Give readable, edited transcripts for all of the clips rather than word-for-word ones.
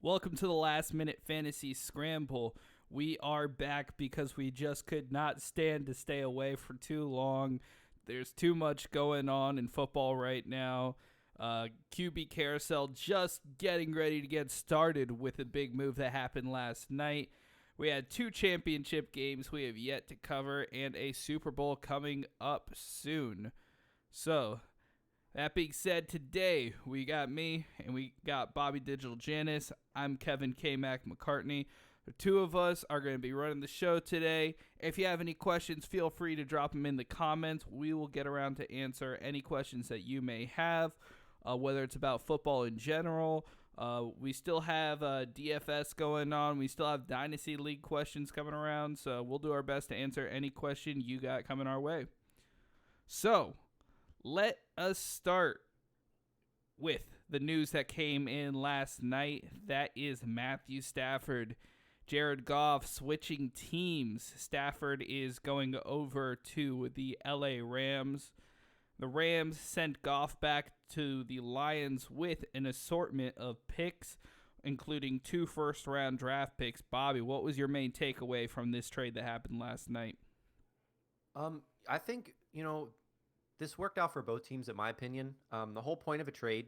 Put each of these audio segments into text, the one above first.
Welcome to the Last Minute Fantasy Scramble. We are back because we just could not stand to stay away for too long. There's too much going on in football right now. QB Carousel just getting ready to get started with a big move that happened last night. We had 2 championship games we have yet to cover and a Super Bowl coming up soon. So, that being said, today we got me and we got Bobby Digital Janice. I'm Kevin K. Mac McCartney. The two of us are going to be running the show today. If you have any questions, feel free to drop them in the comments. We will get around to answer any questions that you may have, whether it's about football in general. We still have DFS going on. We still have Dynasty League questions coming around. So we'll do our best to answer any question you got coming our way. So, let us start with the news that came in last night. That is Matthew Stafford, Jared Goff switching teams. Stafford is going over to the LA Rams. The Rams sent Goff back to the Lions with an assortment of picks, including 2 first-round draft picks. Bobby, what was your main takeaway from this trade that happened last night? I think, this worked out for both teams, in my opinion. The whole point of a trade,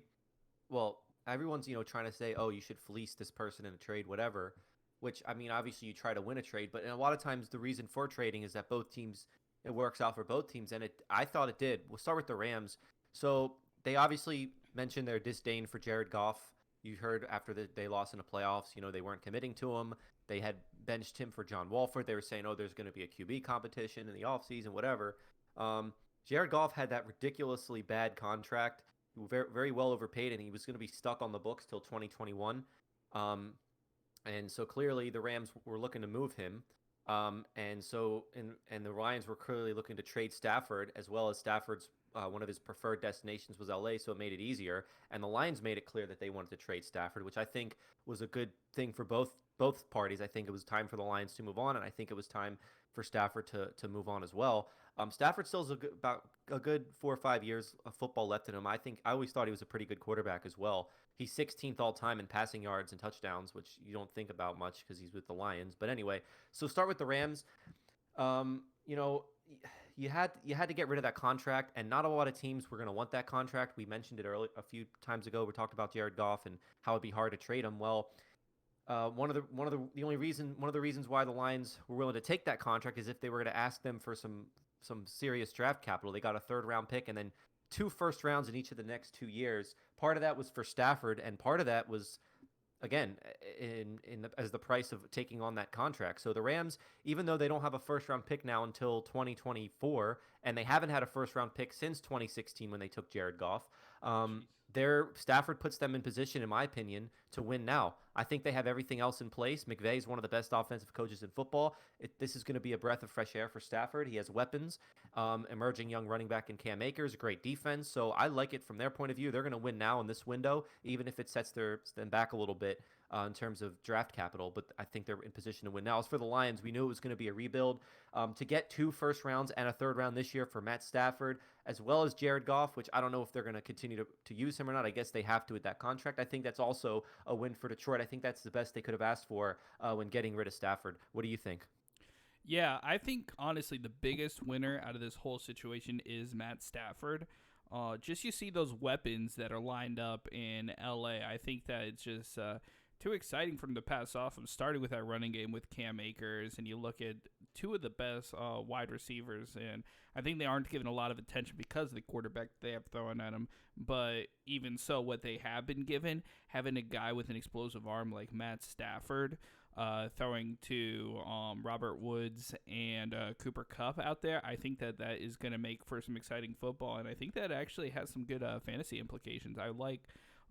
well, everyone's, trying to say, oh, you should fleece this person in a trade, whatever, which, I mean, obviously you try to win a trade, but a lot of times the reason for trading is that both teams, it works out for both teams, and I thought it did. We'll start with the Rams. So they obviously mentioned their disdain for Jared Goff. You heard after they lost in the playoffs, they weren't committing to him. They had benched him for John Wolford. They were saying, oh, there's going to be a QB competition in the offseason, whatever. Jared Goff had that ridiculously bad contract, very, very well overpaid, and he was going to be stuck on the books till 2021. And so clearly the Rams were looking to move him. And the Lions were clearly looking to trade Stafford, as well as Stafford's one of his preferred destinations was LA, so it made it easier. And the Lions made it clear that they wanted to trade Stafford, which I think was a good thing for both parties. I think it was time for the Lions to move on, and I think it was time for Stafford to move on as well. Stafford still has about a good 4 or 5 years of football left in him. I always thought he was a pretty good quarterback as well. He's 16th all time in passing yards and touchdowns, which you don't think about much because he's with the Lions. But anyway, so start with the Rams. You had to get rid of that contract, and not a lot of teams were going to want that contract. We mentioned it a few times ago. We talked about Jared Goff and how it'd be hard to trade him. Well, one of the reasons why the Lions were willing to take that contract is if they were going to ask them for some serious draft capital. They got a 3rd-round pick and then 2 first rounds in each of the next 2 years. Part of that was for Stafford, and part of that was, again, as the price of taking on that contract. So the Rams, even though they don't have a first-round pick now until 2024, and they haven't had a first-round pick since 2016 when they took Jared Goff, Stafford puts them in position, in my opinion, to win now. I think they have everything else in place. McVay is one of the best offensive coaches in football. This is going to be a breath of fresh air for Stafford. He has weapons, emerging young running back in Cam Akers, great defense. So I like it from their point of view. They're going to win now in this window, even if it sets them back a little bit in terms of draft capital. But I think they're in position to win now. As for the Lions, we knew it was going to be a rebuild. To get 2 first rounds and a 3rd round this year for Matt Stafford, as well as Jared Goff, which I don't know if they're going to continue to use him or not. I guess they have to with that contract. I think that's also a win for Detroit. I think that's the best they could have asked for when getting rid of Stafford. What do you think? Yeah, I think, honestly, the biggest winner out of this whole situation is Matt Stafford. Just you see those weapons that are lined up in LA. I think that it's just too exciting for them to pass off. I'm starting with that running game with Cam Akers, and you look at 2 of the best wide receivers, and I think they aren't given a lot of attention because of the quarterback they have thrown at them. But even so, what they have been given, having a guy with an explosive arm like Matt Stafford, throwing to Robert Woods and Cooper Kupp out there, I think that is going to make for some exciting football, and I think that actually has some good fantasy implications.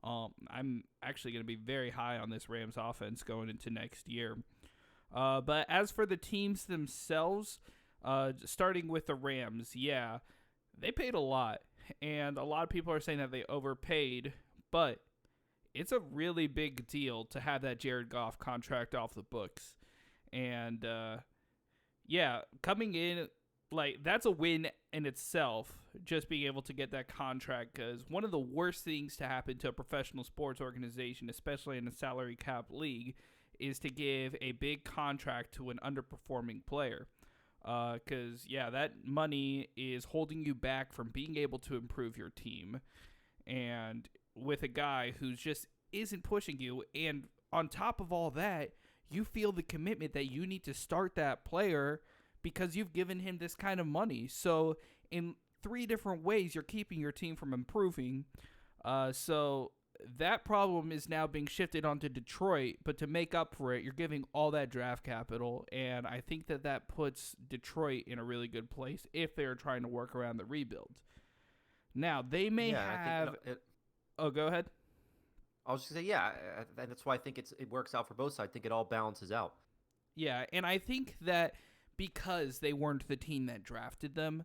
I'm actually going to be very high on this Rams offense going into next year. But as for the teams themselves, starting with the Rams, yeah, they paid a lot, and a lot of people are saying that they overpaid, but it's a really big deal to have that Jared Goff contract off the books. And, coming in like that's a win in itself, just being able to get that contract, because one of the worst things to happen to a professional sports organization, especially in a salary cap league, is to give a big contract to an underperforming player, because yeah, that money is holding you back from being able to improve your team. And with a guy who's just isn't pushing you, and on top of all that, you feel the commitment that you need to start that player because you've given him this kind of money. So in three different ways, you're keeping your team from improving. So that problem is now being shifted onto Detroit, but to make up for it, you're giving all that draft capital, and I think that that puts Detroit in a really good place if they're trying to work around the rebuild. Now, they may Yeah, and I think have. Oh, go ahead. I was just gonna say, yeah, and that's why I think it works out for both sides. I think it all balances out. Yeah, and I think that because they weren't the team that drafted them,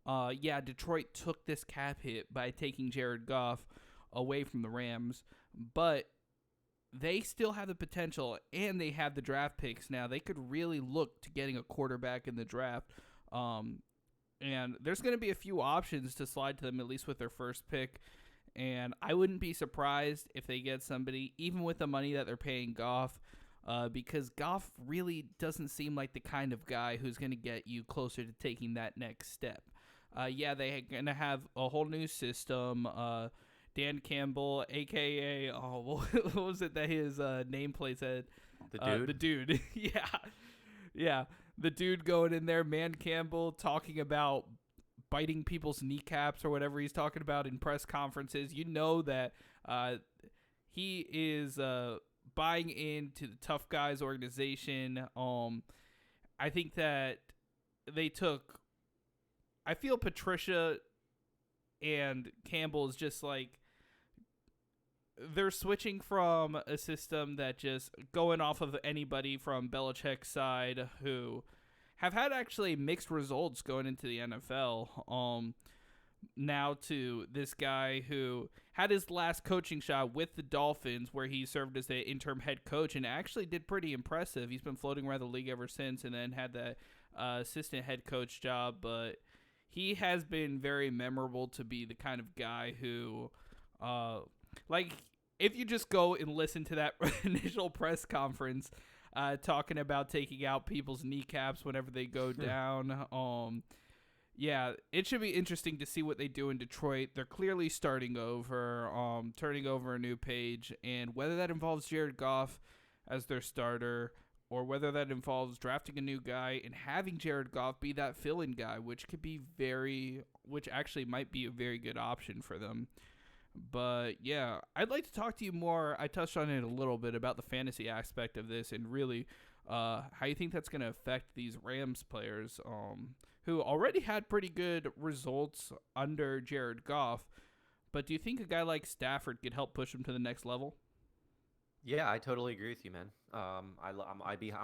yeah, Detroit took this cap hit by taking Jared Goff away from the Rams, but they still have the potential and they have the draft picks now. They could really look to getting a quarterback in the draft. And there's going to be a few options to slide to them, at least with their first pick. And I wouldn't be surprised if they get somebody, even with the money that they're paying Goff, because Goff really doesn't seem like the kind of guy who's going to get you closer to taking that next step. Yeah, they're going to have a whole new system. Dan Campbell, a.k.a. Oh, what was it that his nameplate said? The dude? The dude. Yeah. Yeah. The dude going in there, Man Campbell, talking about biting people's kneecaps or whatever he's talking about in press conferences. You know that he is buying into the tough guys organization. I think that they took. I feel Patricia and Campbell is just like they're switching from a system that just going off of anybody from Belichick's side who have had actually mixed results going into the NFL. Now to this guy who had his last coaching shot with the Dolphins where he served as the interim head coach and actually did pretty impressive. He's been floating around the league ever since, and then had that assistant head coach job, but he has been very memorable to be the kind of guy who like if you just go and listen to that initial press conference talking about taking out people's kneecaps whenever they go down, yeah, it should be interesting to see what they do in Detroit. They're clearly starting over, turning over a new page, and whether that involves Jared Goff as their starter or whether that involves drafting a new guy and having Jared Goff be that fill-in guy, which actually might be a very good option for them. But yeah, I'd like to talk to you more. I touched on it a little bit about the fantasy aspect of this and really how you think that's going to affect these Rams players who already had pretty good results under Jared Goff. But do you think a guy like Stafford could help push him to the next level? Yeah, I totally agree with you, man. I'm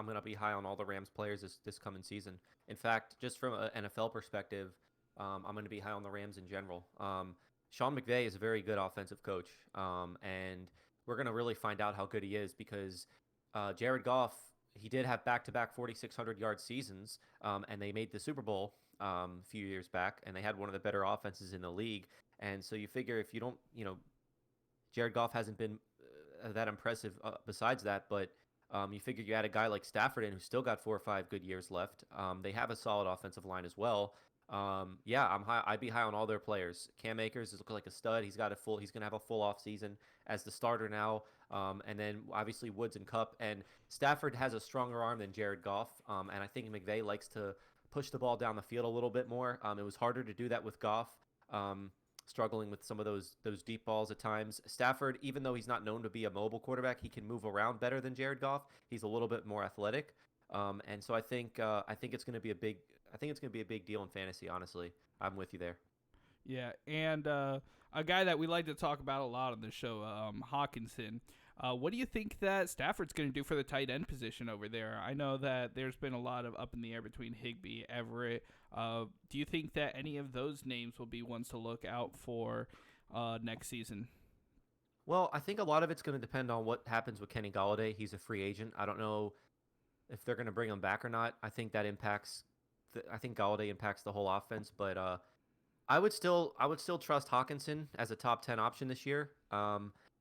gonna be high on all the Rams players this coming season. In fact, just from an NFL perspective, I'm gonna be high on the Rams in general. Sean McVay is a very good offensive coach, and we're gonna really find out how good he is because Jared Goff, he did have back-to-back 4,600-yard seasons, and they made the Super Bowl a few years back, and they had one of the better offenses in the league. And so you figure if you don't, Jared Goff hasn't been that impressive besides that, but you figure you add a guy like Stafford in who's still got 4 or 5 good years left. They have a solid offensive line as well. Yeah, I'm high. I'd be high on all their players. Cam Akers is looking like a stud. He's gonna have a full off season as the starter now. And then obviously Woods and Cup, and Stafford has a stronger arm than Jared Goff. And I think McVay likes to push the ball down the field a little bit more. It was harder to do that with Goff. Struggling with some of those deep balls at times. Stafford, even though he's not known to be a mobile quarterback, he can move around better than Jared Goff. He's a little bit more athletic, and so I think it's going to be a big deal in fantasy. Honestly, I'm with you there. Yeah, and a guy that we like to talk about a lot on the show, Hawkinson. What do you think that Stafford's going to do for the tight end position over there? I know that there's been a lot of up in the air between Higbee, Everett. Do you think that any of those names will be ones to look out for next season? Well, I think a lot of it's going to depend on what happens with Kenny Golladay. He's a free agent. I don't know if they're going to bring him back or not. I think that impacts I think Galladay impacts the whole offense, but I would still trust Hawkinson as a top 10 option this year.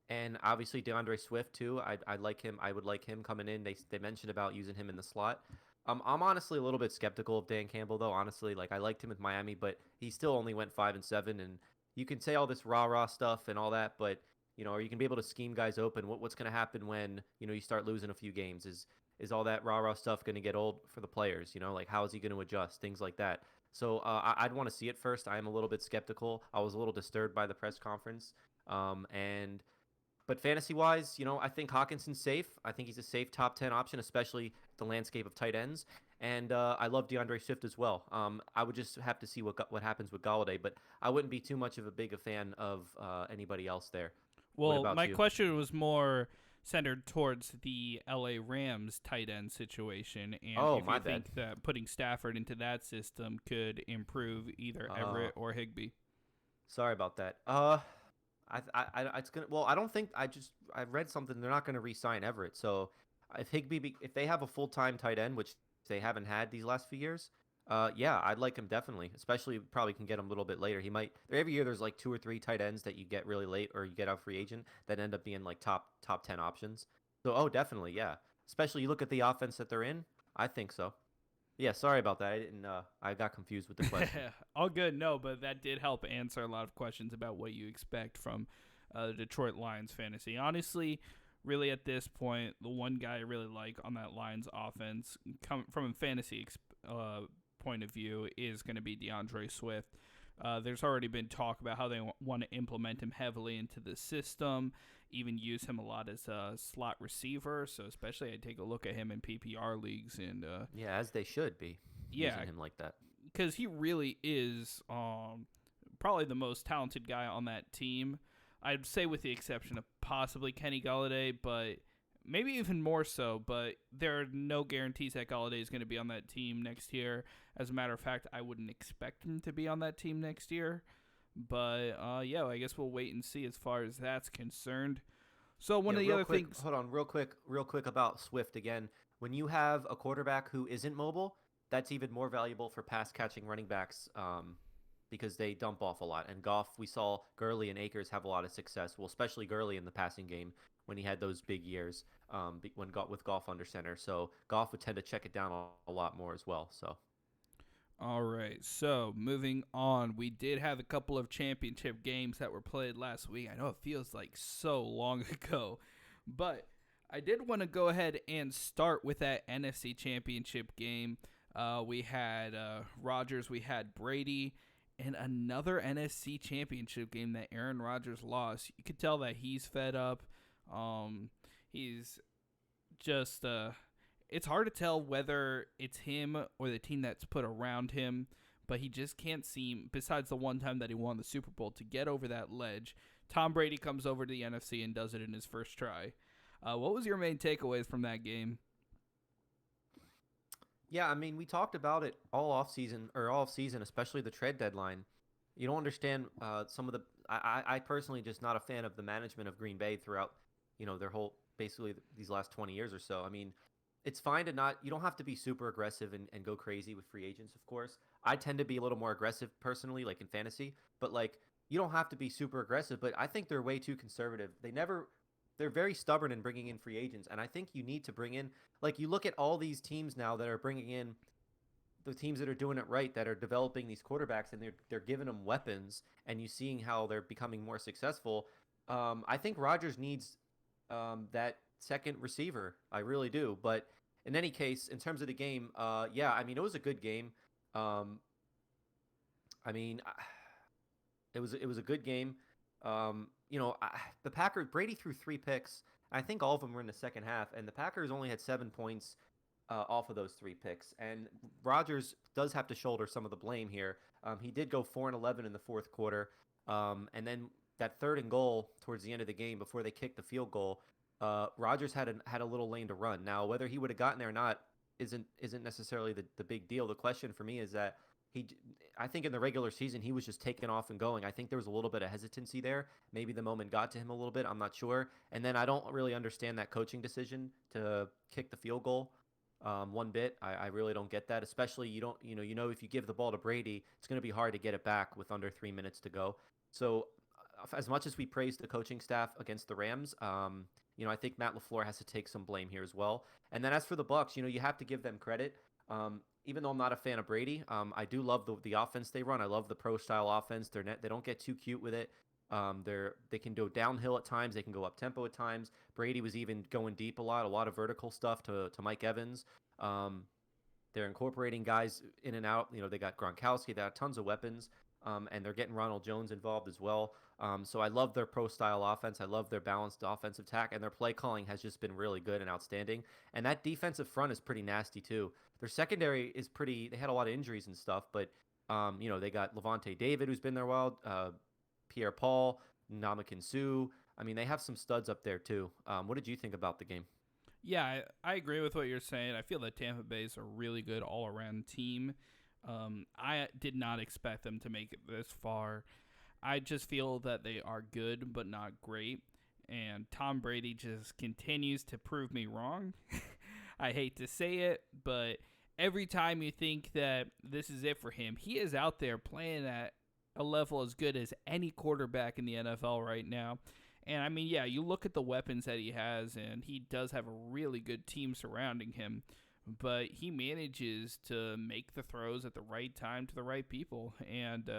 And obviously DeAndre Swift too. I like him. I would like him coming in. They mentioned about using him in the slot. I'm honestly a little bit skeptical of Dan Campbell though. Honestly, like I liked him with Miami, but he still only went 5-7. And you can say all this rah stuff and all that, but or you can be able to scheme guys open. What's going to happen when you start losing a few games? Is all that rah stuff going to get old for the players? Like how is he going to adjust? Things like that. So I'd want to see it first. I am a little bit skeptical. I was a little disturbed by the press conference. And but fantasy wise, I think Hawkinson's safe. I think he's a safe top 10 option, especially the landscape of tight ends. And I love DeAndre Swift as well. I would just have to see what happens with Galladay, but I wouldn't be too much of a big a fan of anybody else there. What Well, about my you? question was more centered towards the LA Rams tight end situation, and Oh, if you my bad. think that putting Stafford into that system could improve either Uh, Everett or Higbee. Sorry about that. It's gonna. Well, I don't think I read something. They're not gonna re-sign Everett. So if they have a full-time tight end, which they haven't had these last few years, yeah, I'd like him definitely. Especially probably can get him a little bit later. He might. Every year there's like 2 or 3 tight ends that you get really late or you get out free agent that end up being like top 10 options. So definitely, yeah. Especially you look at the offense that they're in. I think so. Yeah, sorry about that. I didn't. I got confused with the question. All good, no, but that did help answer a lot of questions about what you expect from the Detroit Lions fantasy. Honestly, really at this point, the one guy I really like on that Lions offense, from a fantasy point of view, is going to be DeAndre Swift. There's already been talk about how they want to implement him heavily into the system, even use him a lot as a slot receiver. So especially I take a look at him in PPR leagues and Yeah, as they should be yeah, using him like that. because he really is probably the most talented guy on that team. I'd say with the exception of possibly Kenny Galladay, but maybe even more so. But there are no guarantees that Galladay is going to be on that team next year. As a matter of fact, I wouldn't expect him to be on that team next year. But yeah, I guess we'll wait and see as far as that's concerned. So one Yeah, of the real other quick. things, Hold on, real quick about Swift again. When you have a quarterback who isn't mobile, that's even more valuable for pass catching running backs because they dump off a lot. And Goff, we saw Gurley and Akers have a lot of success. Well, especially Gurley in the passing game when he had those big years with Goff under center. So Goff would tend to check it down a lot more as well. So all right, so moving on, we did have a couple of championship games that were played last week. I know it feels like so long ago, but I did want to go ahead and start with that NFC championship game. We had Rodgers, we had Brady, and another NFC championship game that Aaron Rodgers lost. You could tell that he's fed up. He's just it's hard to tell whether it's him or the team that's put around him, but he just can't seem, besides the one time that he won the Super Bowl, to get over that ledge. Tom Brady comes over to the NFC and does it in his first try. What was your main takeaways from that game? yeah, I mean, we talked about it all season, especially the trade deadline. You don't understand some of the. I personally just not a fan of the management of Green Bay throughout, their whole basically these last 20 years or so. I mean, it's fine to not. You don't have to be super aggressive and go crazy with free agents. Of course, I tend to be a little more aggressive personally, like in fantasy. But like, you don't have to be super aggressive. But I think they're way too conservative. They're very stubborn in bringing in free agents, and I think you need to bring in. Like, you look at all these teams now that are bringing in the teams that are doing it right, that are developing these quarterbacks, and they're giving them weapons, and you seeing how they're becoming more successful. I think Rodgers needs that second receiver. I really do. But in any case, in terms of the game, yeah, I mean, it was a good game. Um, I mean, it was a good game. The Packers, Brady threw 3 picks. I think all of them were in the second half, and the Packers only had 7 points off of those 3 picks. And Rodgers does have to shoulder some of the blame here. He did go 4-11 in the fourth quarter, and then that third and goal towards the end of the game before they kicked the field goal. Rodgers had a little lane to run. Now, whether he would have gotten there or not isn't necessarily the big deal. The question for me is that he, I think in the regular season he was just taking off and going. I think there was a little bit of hesitancy there. Maybe the moment got to him a little bit. I'm not sure. And then I don't really understand that coaching decision to kick the field goal. one bit. I really don't get that, especially you know if you give the ball to Brady, it's going to be hard to get it back with under 3 minutes to go. So as much as we praise the coaching staff against the Rams, I think Matt LaFleur has to take some blame here as well. And then as for the Bucks, you have to give them credit. Even though I'm not a fan of Brady, I do love the offense they run. I love the pro style offense. They don't get too cute with it. They can go downhill at times. They can go up tempo at times. Brady was even going deep a lot of vertical stuff to Mike Evans. Um, they're incorporating guys in and out. They got Gronkowski. They have tons of weapons, and they're getting Ronald Jones involved as well. So I love their pro style offense. I love their balanced offensive attack, and their play calling has just been really good and outstanding. And that defensive front is pretty nasty too. Their secondary is pretty. They had a lot of injuries and stuff, but they got Levante David, who's been there a while. Pierre Paul, Ndamukong Suh. I mean, they have some studs up there too. What did you think about the game? Yeah, I agree with what you're saying. I feel that Tampa Bay is a really good all-around team. I did not expect them to make it this far. I just feel that they are good but not great. And Tom Brady just continues to prove me wrong. I hate to say it, but every time you think that this is it for him, he is out there playing at a level as good as any quarterback in the NFL right now. And I mean, yeah, you look at the weapons that he has, and he does have a really good team surrounding him, but he manages to make the throws at the right time to the right people. And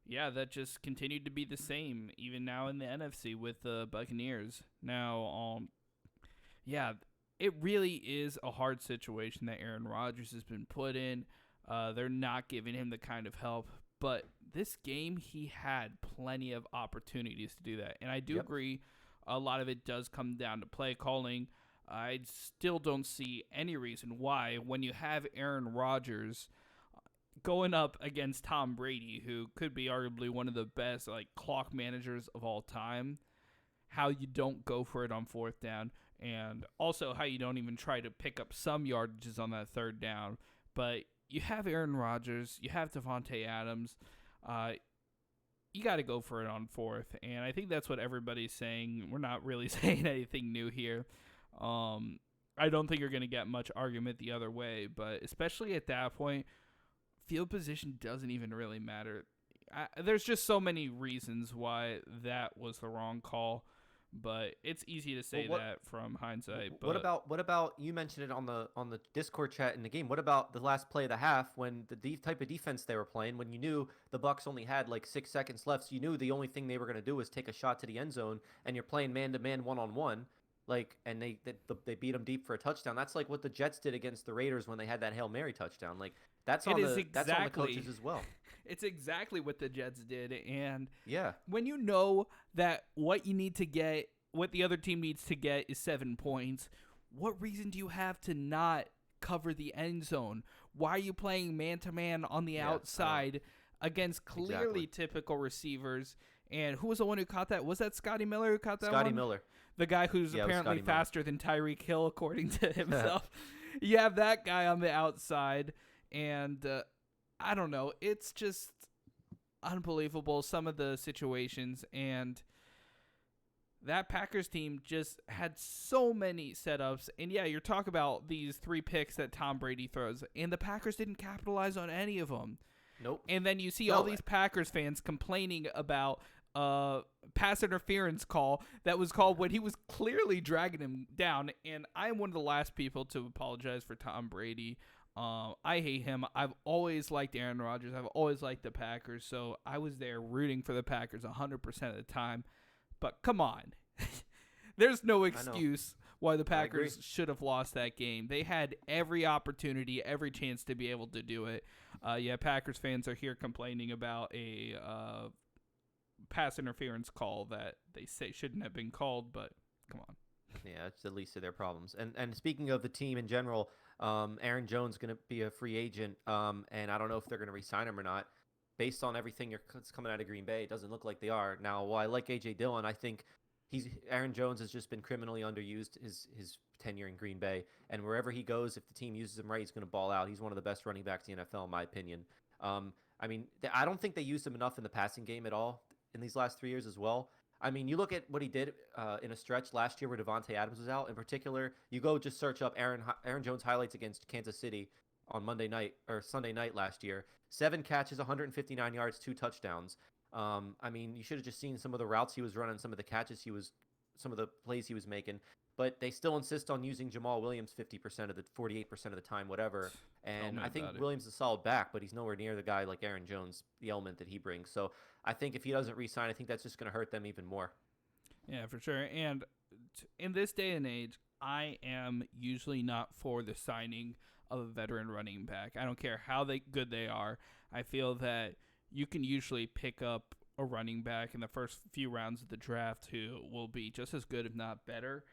yeah, that just continued to be the same, even now in the NFC with the Buccaneers. Now, yeah, it really is a hard situation that Aaron Rodgers has been put in. They're not giving him the kind of help, but this game he had plenty of opportunities to do that. And I do agree a lot of it does come down to play calling. I still don't see any reason why, when you have Aaron Rodgers going up against Tom Brady, who could be arguably one of the best clock managers of all time, how you don't go for it on fourth down, and also how you don't even try to pick up some yardages on that third down. But you have Aaron Rodgers, you have Devontae Adams, you got to go for it on fourth, and I think that's what everybody's saying. We're not really saying anything new here. I don't think you're going to get much argument the other way, but especially at that point, field position doesn't even really matter. There's just so many reasons why that was the wrong call, but it's easy to say that from hindsight. But what about you mentioned it on the Discord chat in the game? What about the last play of the half when the type of defense they were playing, when you knew the Bucks only had 6 seconds left, so you knew the only thing they were going to do was take a shot to the end zone, and you're playing man to man, 1-on-1. And they beat them deep for a touchdown. That's like what the Jets did against the Raiders when they had that Hail Mary touchdown. That's on the coaches as well. It's exactly what the Jets did. And yeah, when you know that what you need to get, what the other team needs to get is 7 points, what reason do you have to not cover the end zone? Why are you playing man-to-man on the outside against clearly typical receivers? And who was the one who caught that? Was that Scotty Miller who caught that one? Scotty Miller. The guy who's apparently faster than Tyreek Hill, according to himself. You have that guy on the outside, and I don't know. It's just unbelievable, some of the situations. And that Packers team just had so many setups. And, yeah, you're talking about these 3 picks that Tom Brady throws, and the Packers didn't capitalize on any of them. Nope. And then you see all these Packers fans complaining about pass interference call that was called when he was clearly dragging him down. And I'm one of the last people to apologize for Tom Brady. I hate him. I've always liked Aaron Rodgers. I've always liked the Packers. So I was there rooting for the Packers 100% of the time. But come on. There's no excuse why the Packers should have lost that game. They had every opportunity, every chance to be able to do it. Packers fans are here complaining about a pass interference call that they say shouldn't have been called, but come on. Yeah, it's the least of their problems. And speaking of the team in general, Aaron Jones is going to be a free agent, and I don't know if they're going to re-sign him or not. Based on everything that's coming out of Green Bay, it doesn't look like they are. Now, while I like A.J. Dillon, I think Aaron Jones has just been criminally underused his tenure in Green Bay, and wherever he goes, if the team uses him right, he's going to ball out. He's one of the best running backs in the NFL, in my opinion. I don't think they used him enough in the passing game at all in these last 3 years as well. I mean, you look at what he did in a stretch last year where Devontae Adams was out. In particular, you go just search up Aaron Jones highlights against Kansas City on Monday night or Sunday night last year. 7 catches, 159 yards, 2 touchdowns. I mean, you should have just seen some of the routes he was running, some of the plays he was making. But they still insist on using Jamal Williams 50% of the 48% of the time, whatever. And I think Williams is a solid back, but he's nowhere near the guy like Aaron Jones, the element that he brings. So I think if he doesn't re-sign, I think that's just going to hurt them even more. Yeah, for sure. And in this day and age, I am usually not for the signing of a veteran running back. I don't care how good they are. I feel that you can usually pick up a running back in the first few rounds of the draft who will be just as good, if not better.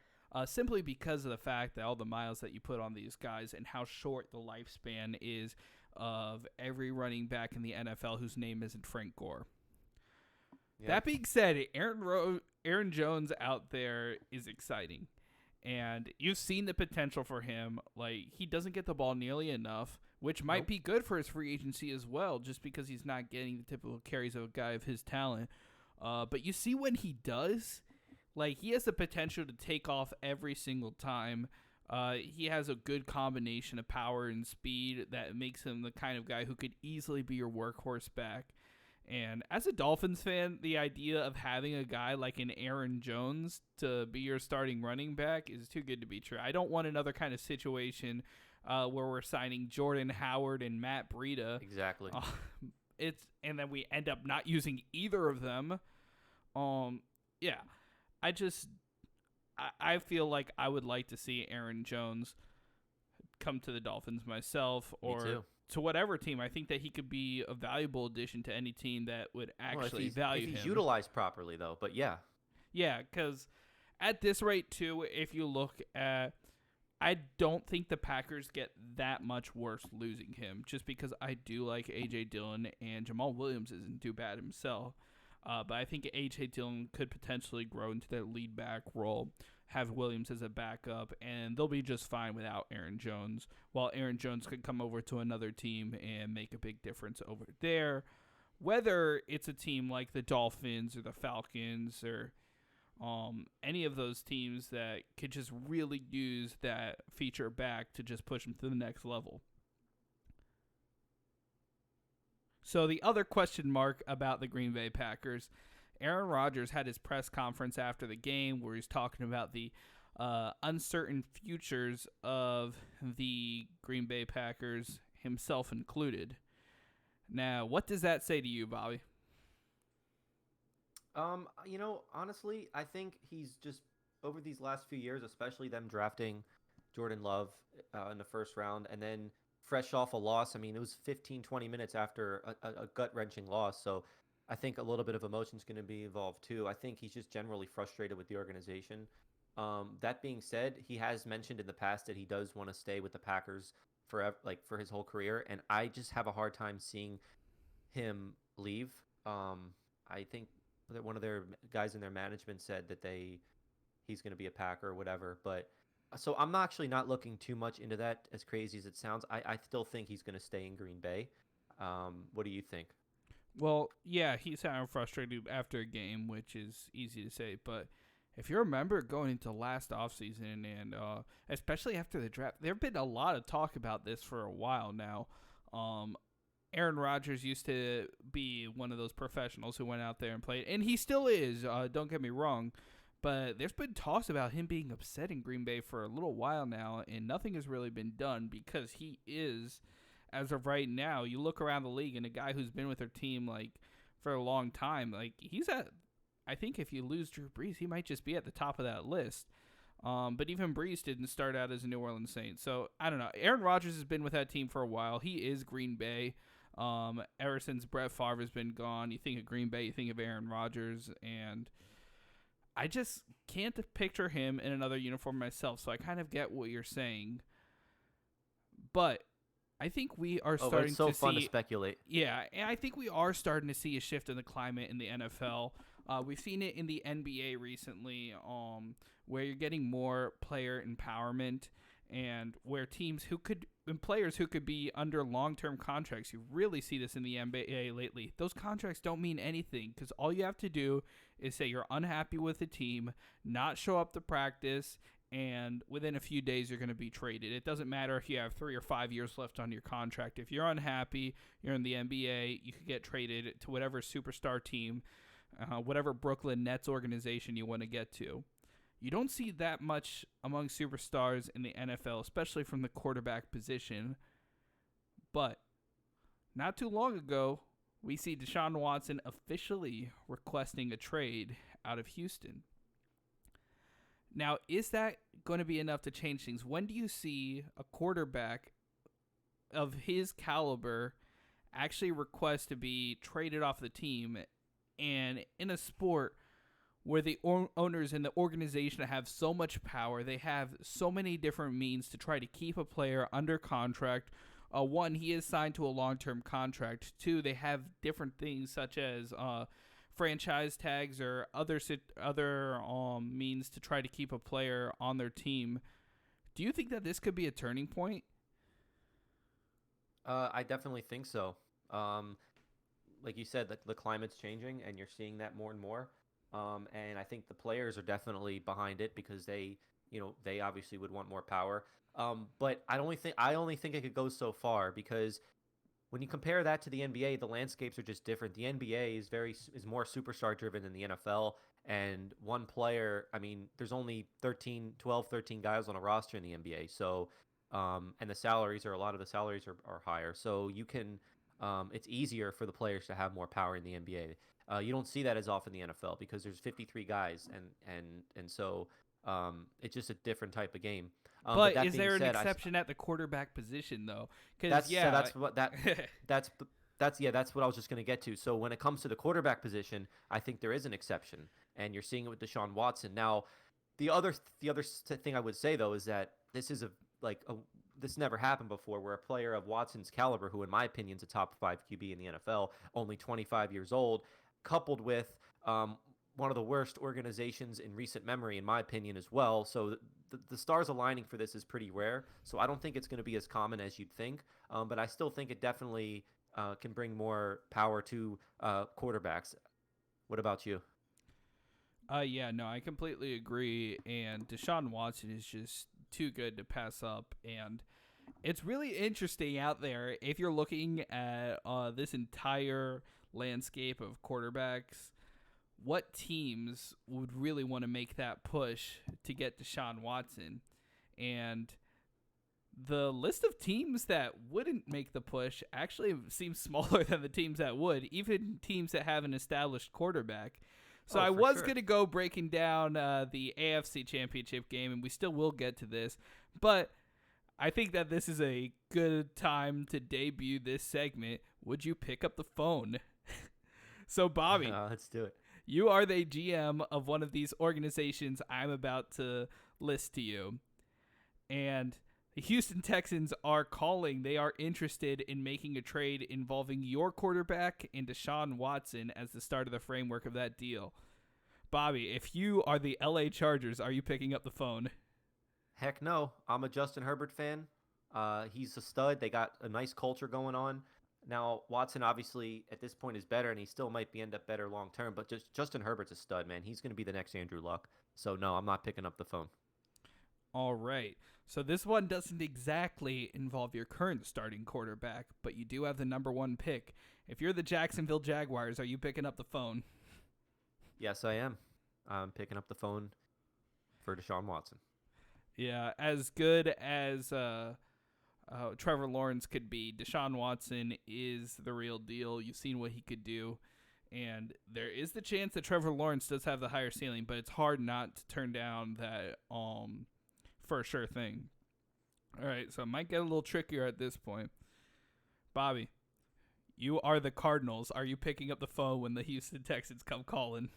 Simply because of the fact that all the miles that you put on these guys and how short the lifespan is of every running back in the NFL whose name isn't Frank Gore. Yeah. That being said, Aaron Jones out there is exciting. And you've seen the potential for him. Like, he doesn't get the ball nearly enough, which might be good for his free agency as well, just because he's not getting the typical carries of a guy of his talent. But you see when he does, like, he has the potential to take off every single time. He has a good combination of power and speed that makes him the kind of guy who could easily be your workhorse back. And as a Dolphins fan, the idea of having a guy like an Aaron Jones to be your starting running back is too good to be true. I don't want another kind of situation where we're signing Jordan Howard and Matt Breida. Exactly. And then we end up not using either of them. Yeah. I feel like I would like to see Aaron Jones come to the Dolphins myself, or to whatever team. I think that he could be a valuable addition to any team that would actually value him. If he's utilized properly, though, but yeah. Yeah, because at this rate, too, if you look at, I don't think the Packers get that much worse losing him, just because I do like A.J. Dillon, and Jamal Williams isn't too bad himself. But I think A.J. Dillon could potentially grow into that lead back role, have Williams as a backup, and they'll be just fine without Aaron Jones, while Aaron Jones could come over to another team and make a big difference over there. Whether it's a team like the Dolphins or the Falcons or any of those teams that could just really use that feature back to just push them to the next level. So the other question mark about the Green Bay Packers, Aaron Rodgers had his press conference after the game where he's talking about the uncertain futures of the Green Bay Packers, himself included. Now, what does that say to you, Bobby? Honestly, I think he's just, over these last few years, especially them drafting Jordan Love in the first round, and then fresh off a loss. I mean, it was 15, 20 minutes after a gut-wrenching loss, so I think a little bit of emotion is going to be involved too. I think he's just generally frustrated with the organization. That being said, he has mentioned in the past that he does want to stay with the Packers forever, like for his whole career, and I just have a hard time seeing him leave. I think that one of their guys in their management said that he's going to be a Packer or whatever, but so I'm actually not looking too much into that, as crazy as it sounds. I still think he's going to stay in Green Bay. What do you think? Well, yeah, he sounded frustrated after a game, which is easy to say. But if you remember going into last offseason and especially after the draft, there have been a lot of talk about this for a while now. Aaron Rodgers used to be one of those professionals who went out there and played, and he still is, don't get me wrong. But there's been talks about him being upset in Green Bay for a little while now, and nothing has really been done because he is, as of right now, you look around the league and a guy who's been with their team like for a long time, like he's at, I think if you lose Drew Brees, he might just be at the top of that list. But even Brees didn't start out as a New Orleans Saint. So I don't know. Aaron Rodgers has been with that team for a while. He is Green Bay. Ever since Brett Favre has been gone, you think of Green Bay, you think of Aaron Rodgers, and I just can't picture him in another uniform myself, so I kind of get what you're saying. But I think we are starting to see... it's so fun to speculate. Yeah, and I think we are starting to see a shift in the climate in the NFL. We've seen it in the NBA recently, where you're getting more player empowerment and where teams who could... and players who could be under long-term contracts. You really see this in the NBA lately. Those contracts don't mean anything because all you have to do is say you're unhappy with the team, not show up to practice, and within a few days you're going to be traded. It doesn't matter if you have 3 or 5 years left on your contract. If you're unhappy, you're in the NBA, you could get traded to whatever superstar team, whatever Brooklyn Nets organization you want to get to. You don't see that much among superstars in the NFL, especially from the quarterback position. But not too long ago, we see Deshaun Watson officially requesting a trade out of Houston. Now, is that going to be enough to change things? When do you see a quarterback of his caliber actually request to be traded off the team? And in a sport where the owners and the organization have so much power, they have so many different means to try to keep a player under contract. One, he is signed to a long-term contract. Two, they have different things such as franchise tags or other means to try to keep a player on their team. Do you think that this could be a turning point? I definitely think so. Like you said, the climate's changing, and you're seeing that more and more. And I think the players are definitely behind it because they obviously would want more power. But I only think it could go so far because when you compare that to the NBA, the landscapes are just different. The NBA is more superstar driven than the NFL, and one player, I mean, there's only 12, 13 guys on a roster in the NBA. So, and a lot of the salaries are higher. So you can, it's easier for the players to have more power in the NBA. You don't see that as often in the NFL because there's 53 guys, and so it's just a different type of game. But is there an exception at the quarterback position though? That's what I was just going to get to. So when it comes to the quarterback position, I think there is an exception, and you're seeing it with Deshaun Watson. Now, the other thing I would say though is that this never happened before, where a player of Watson's caliber, who in my opinion is a top 5 QB in the NFL, only 25 years old, coupled with one of the worst organizations in recent memory, in my opinion, as well. So the stars aligning for this is pretty rare. So I don't think it's going to be as common as you'd think. But I still think it definitely can bring more power to quarterbacks. What about you? Yeah, no, I completely agree. And Deshaun Watson is just too good to pass up. And it's really interesting out there if you're looking at this entire landscape of quarterbacks. What teams would really want to make that push to get Deshaun Watson? And the list of teams that wouldn't make the push actually seems smaller than the teams that would, even teams that have an established quarterback. So I was going to go breaking down the AFC Championship game, and we still will get to this. But I think that this is a good time to debut this segment. Would you pick up the phone? So, Bobby. Let's do it. You are the GM of one of these organizations I'm about to list to you. And the Houston Texans are calling. They are interested in making a trade involving your quarterback and Deshaun Watson as the start of the framework of that deal. Bobby, if you are the LA Chargers, are you picking up the phone? Heck no. I'm a Justin Herbert fan. He's a stud. They got a nice culture going on. Now, Watson obviously at this point is better, and he still might end up better long term, but just Justin Herbert's a stud, man. He's going to be the next Andrew Luck. So, no, I'm not picking up the phone. All right. So this one doesn't exactly involve your current starting quarterback, but you do have the number 1 pick. If you're the Jacksonville Jaguars, are you picking up the phone? Yes, I am. I'm picking up the phone for Deshaun Watson. Yeah, as good as Trevor Lawrence could be, Deshaun Watson is the real deal. You've seen what he could do. And there is the chance that Trevor Lawrence does have the higher ceiling, but it's hard not to turn down that for sure thing. All right, so it might get a little trickier at this point. Bobby, you are the Cardinals. Are you picking up the phone when the Houston Texans come calling?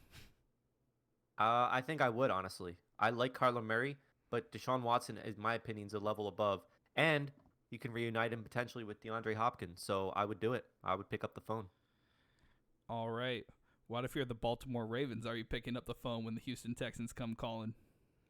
I think I would, honestly. I like Kyler Murray, but Deshaun Watson, in my opinion, is a level above. And you can reunite him potentially with DeAndre Hopkins, so I would do it. I would pick up the phone. All right. What if you're the Baltimore Ravens? Are you picking up the phone when the Houston Texans come calling?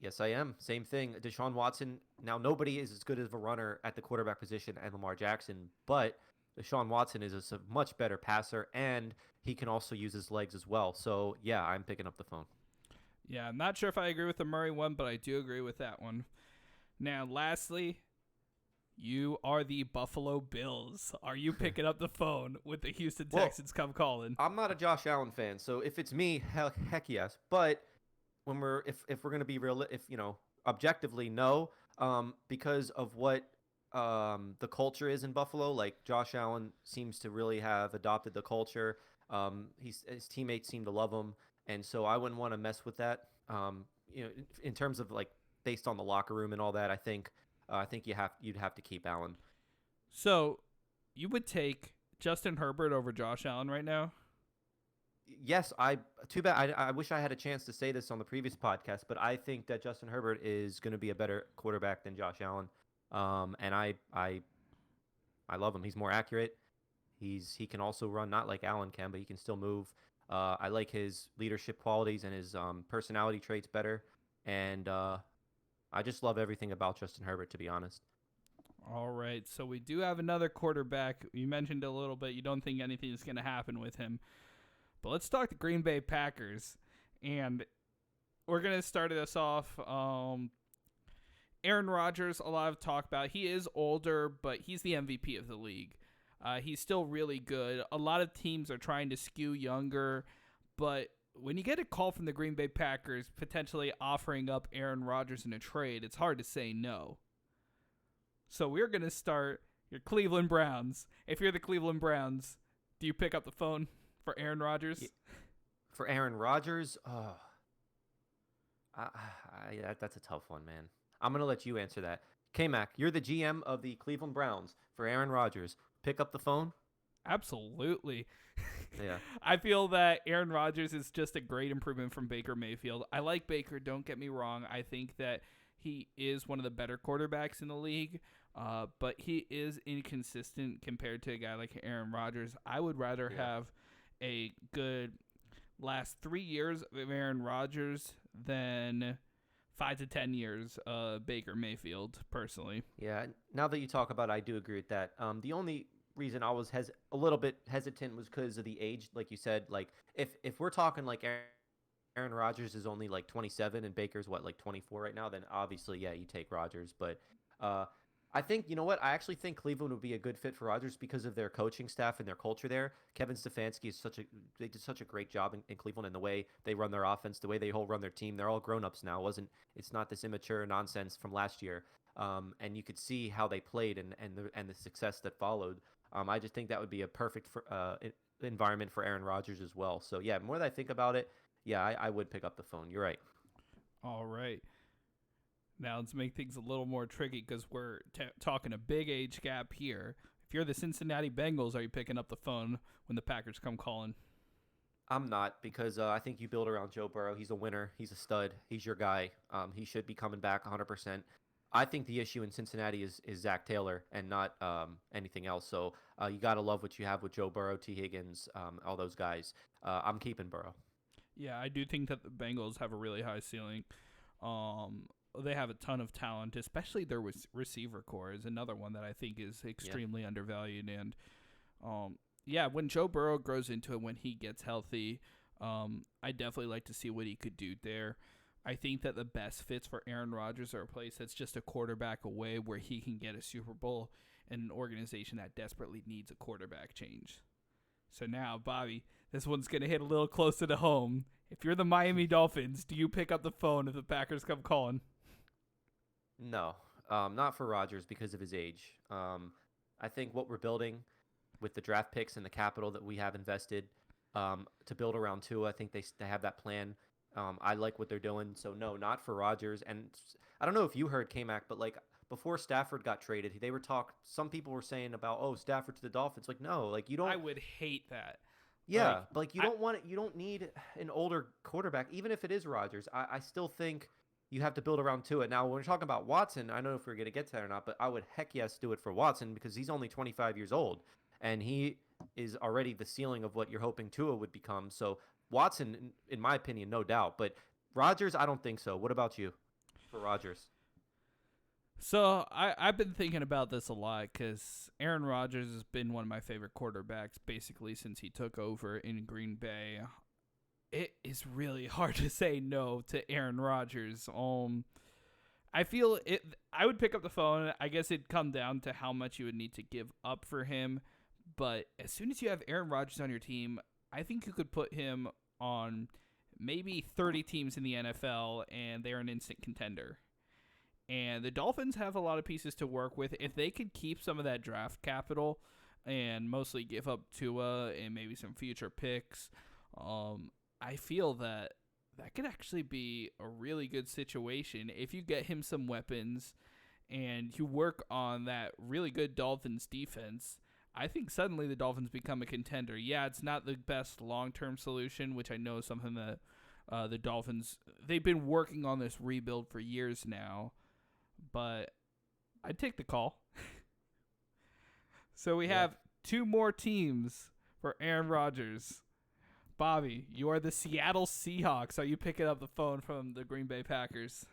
Yes, I am. Same thing. Deshaun Watson. Now, nobody is as good as a runner at the quarterback position as Lamar Jackson, but Deshaun Watson is a much better passer, and he can also use his legs as well. So yeah, I'm picking up the phone. Yeah, I'm not sure if I agree with the Murray one, but I do agree with that one. Now, lastly, you are the Buffalo Bills. Are you picking up the phone with the Houston Well, Texans come calling? I'm not a Josh Allen fan, so if it's me, heck yes. But when if we're gonna be real, if objectively, no, because of what the culture is in Buffalo. Like Josh Allen seems to really have adopted the culture. His teammates seem to love him, and so I wouldn't want to mess with that. In terms of like based on the locker room and all that, I think you'd have to keep Allen. So, you would take Justin Herbert over Josh Allen right now? Yes, I too bad. I wish I had a chance to say this on the previous podcast, but I think that Justin Herbert is going to be a better quarterback than Josh Allen. And I love him. He's more accurate. He can also run, not like Allen can, but he can still move. I like his leadership qualities and his personality traits better. And I just love everything about Justin Herbert, to be honest. All right. So, we do have another quarterback. You mentioned a little bit you don't think anything is going to happen with him. But let's talk the Green Bay Packers. And we're going to start us off. Aaron Rodgers, a lot of talk about. He is older, but he's the MVP of the league. He's still really good. A lot of teams are trying to skew younger, but when you get a call from the Green Bay Packers potentially offering up Aaron Rodgers in a trade, it's hard to say no. So we're going to start your Cleveland Browns. If you're the Cleveland Browns, do you pick up the phone for Aaron Rodgers? Yeah. For Aaron Rodgers, that's a tough one, man. I'm going to let you answer that. K-Mac, you're the GM of the Cleveland Browns. For Aaron Rodgers, pick up the phone? Absolutely. Yeah. I feel that Aaron Rodgers is just a great improvement from Baker Mayfield. I like Baker, don't get me wrong. I think that he is one of the better quarterbacks in the league, but he is inconsistent compared to a guy like Aaron Rodgers. I would rather have a good last 3 years of Aaron Rodgers than 5 to 10 years Baker Mayfield, personally. Yeah. Now that you talk about it, I do agree with that. The only reason I was a little bit hesitant was because of the age, like you said. Like if we're talking like Aaron Rodgers is only like 27 and Baker's what, like 24 right now, then obviously yeah, you take Rodgers. But I think, you know what? I actually think Cleveland would be a good fit for Rodgers because of their coaching staff and their culture there. Kevin Stefanski is they did such a great job in Cleveland, and the way they run their offense, the way they whole run their team. They're all grown-ups now. It's not this immature nonsense from last year. And you could see how they played and the success that followed. I just think that would be a perfect environment for Aaron Rodgers as well. So yeah, more that I think about it, yeah, I would pick up the phone. You're right. All right. Now let's make things a little more tricky because we're talking a big age gap here. If you're the Cincinnati Bengals, are you picking up the phone when the Packers come calling? I'm not, because I think you build around Joe Burrow. He's a winner. He's a stud. He's your guy. He should be coming back 100%. I think the issue in Cincinnati is Zach Taylor and not anything else. So you got to love what you have with Joe Burrow, T. Higgins, all those guys. I'm keeping Burrow. Yeah, I do think that the Bengals have a really high ceiling. They have a ton of talent, especially their receiver core is another one that I think is extremely undervalued. And yeah, when Joe Burrow grows into it, when he gets healthy, I definitely like to see what he could do there. I think that the best fits for Aaron Rodgers are a place that's just a quarterback away where he can get a Super Bowl and an organization that desperately needs a quarterback change. So now, Bobby, this one's going to hit a little closer to home. If you're the Miami Dolphins, do you pick up the phone if the Packers come calling? No, not for Rodgers because of his age. I think what we're building with the draft picks and the capital that we have invested to build around Tua, I think they have that plan. I like what they're doing. So, no, not for Rodgers. And I don't know if you heard K-Mac, but like before Stafford got traded, some people were saying about, oh, Stafford to the Dolphins. Like, no, like you don't. I would hate that. Yeah, but like you don't want it. You don't need an older quarterback, even if it is Rodgers. I still think you have to build around Tua. Now, when we're talking about Watson, I don't know if we're going to get to that or not, but I would heck yes do it for Watson because he's only 25 years old and he is already the ceiling of what you're hoping Tua would become. So Watson, in my opinion, no doubt. But Rodgers, I don't think so. What about you for Rodgers? So I've been thinking about this a lot because Aaron Rodgers has been one of my favorite quarterbacks basically since he took over in Green Bay. It is really hard to say no to Aaron Rodgers. I feel it. I would pick up the phone. I guess it'd come down to how much you would need to give up for him. But as soon as you have Aaron Rodgers on your team, I think you could put him on maybe 30 teams in the NFL, and they're an instant contender. And the Dolphins have a lot of pieces to work with. If they could keep some of that draft capital and mostly give up Tua and maybe some future picks, I feel that that could actually be a really good situation if you get him some weapons and you work on that really good Dolphins defense. I think suddenly the Dolphins become a contender. Yeah, it's not the best long-term solution, which I know is something that the Dolphins, they've been working on this rebuild for years now, but I'd take the call. So we Yeah. have two more teams for Aaron Rodgers. Bobby, you are the Seattle Seahawks. Are you picking up the phone from the Green Bay Packers?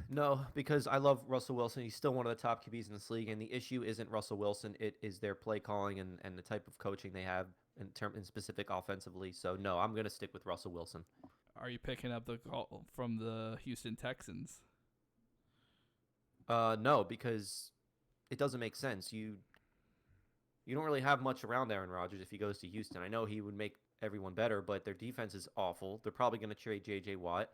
No, because I love Russell Wilson. He's still one of the top QBs in this league, and the issue isn't Russell Wilson. It is their play calling and the type of coaching they have in specific offensively. So no, I'm gonna stick with Russell Wilson. Are you picking up the call from the Houston Texans? No, because it doesn't make sense. You don't really have much around Aaron Rodgers if he goes to Houston. I know he would make everyone better, but their defense is awful. They're probably going to trade J.J. Watt.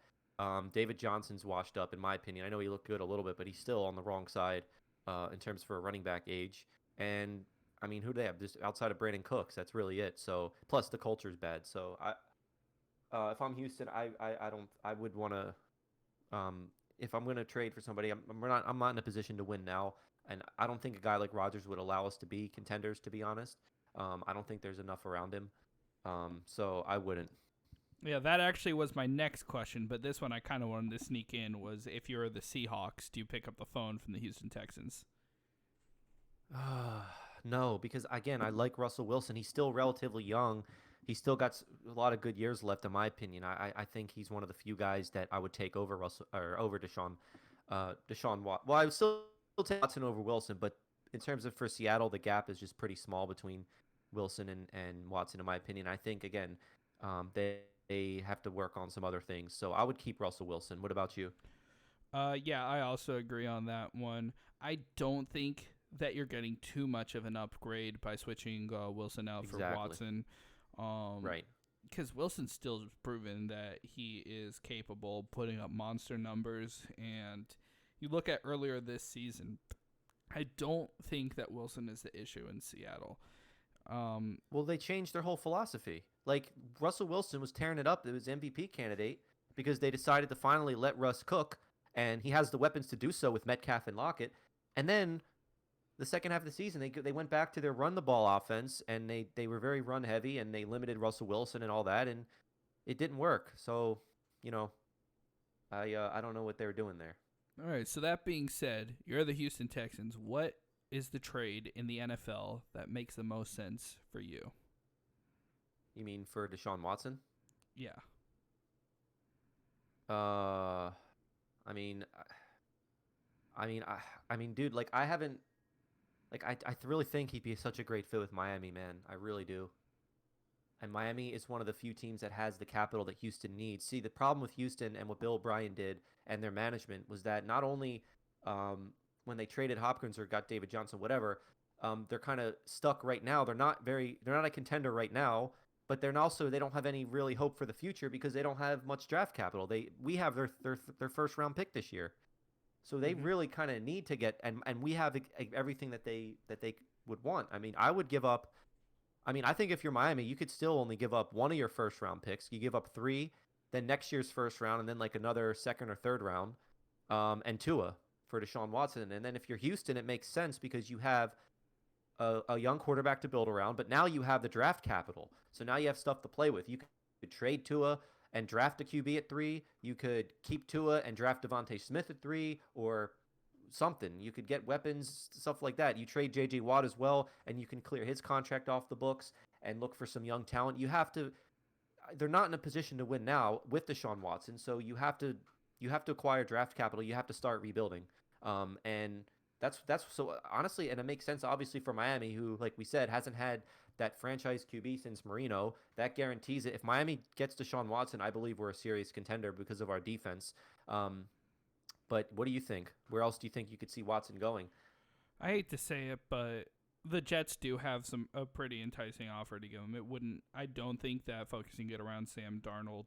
David Johnson's washed up, in my opinion. I know he looked good a little bit, but he's still on the wrong side in terms for a running back age. And I mean, who do they have? Just outside of Brandon Cooks, that's really it. So plus the culture's bad. So if I'm Houston, I don't I would want to if I'm going to trade for somebody, I'm not in a position to win now, and I don't think a guy like Rodgers would allow us to be contenders. To be honest, I don't think there's enough around him, so I wouldn't. Yeah, that actually was my next question, but this one I kind of wanted to sneak in was if you're the Seahawks, do you pick up the phone from the Houston Texans? No, because again, I like Russell Wilson. He's still relatively young. He's still got a lot of good years left, in my opinion. I think he's one of the few guys that I would take over Russell or over Deshaun Watson. Well, I would still take Watson over Wilson, but in terms of for Seattle, the gap is just pretty small between Wilson and Watson, in my opinion. I think again, they have to work on some other things. So I would keep Russell Wilson. What about you? Yeah, I also agree on that one. I don't think that you're getting too much of an upgrade by switching Wilson out for Exactly. Watson. Right. Because Wilson's still proven that he is capable of putting up monster numbers. And you look at earlier this season, I don't think that Wilson is the issue in Seattle. Well, they changed their whole philosophy. Like Russell Wilson was tearing it up. It was MVP candidate because they decided to finally let Russ cook, and he has the weapons to do so with Metcalf and Lockett. And then the second half of the season, they went back to their run the ball offense, and they were very run heavy, and they limited Russell Wilson and all that, and it didn't work. So, you know, I don't know what they were doing there. All right, so that being said, you're the Houston Texans. What is the trade in the NFL that makes the most sense for you? You mean for Deshaun Watson? Yeah. Uh, I mean, I mean, dude, like I haven't, like I really think he'd be such a great fit with Miami, man. I really do. And Miami is one of the few teams that has the capital that Houston needs. See, the problem with Houston and what Bill O'Brien did and their management was that not only when they traded Hopkins or got David Johnson, whatever, they're kind of stuck right now. They're not a contender right now, but they don't have any really hope for the future because they don't have much draft capital. We have their first round pick this year, so they really kind of need to get and we have everything that they would want. I mean, I would give up. I mean, I think if you're Miami, you could still only give up one of your first round picks. You give up three, then next year's first round, and then like another second or third round, and Tua for Deshaun Watson. And then if you're Houston, it makes sense because you have a young quarterback to build around, but now you have the draft capital. So now you have stuff to play with. You could trade Tua and draft a QB at 3. You could keep Tua and draft Devontae Smith at 3 or something. You could get weapons, stuff like that. You trade J.J. Watt as well, and you can clear his contract off the books and look for some young talent. They're not in a position to win now with Deshaun Watson, so you have to acquire draft capital. You have to start rebuilding. And that's so honestly, and it makes sense obviously for Miami, who, like we said, hasn't had that franchise QB since Marino. That guarantees it. If Miami gets Deshaun Watson, I believe we're a serious contender because of our defense. Um, but what do you think? Where else do you think you could see Watson going? I hate to say it, but the Jets do have a pretty enticing offer to give him. It wouldn't. I don't think that focusing it around Sam Darnold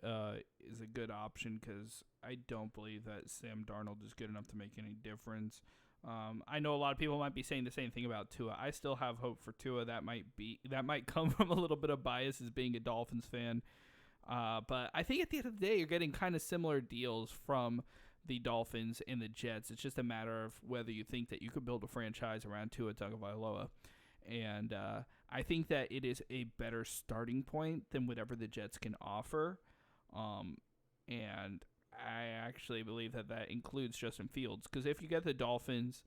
is a good option because I don't believe that Sam Darnold is good enough to make any difference. I know a lot of people might be saying the same thing about Tua. I still have hope for Tua. That might come from a little bit of bias as being a Dolphins fan. But I think at the end of the day, you're getting kind of similar deals from the Dolphins and the Jets. It's just a matter of whether you think that you could build a franchise around Tua Tagovailoa. And I think that it is a better starting point than whatever the Jets can offer. And I actually believe that that includes Justin Fields. Because if you get the Dolphins,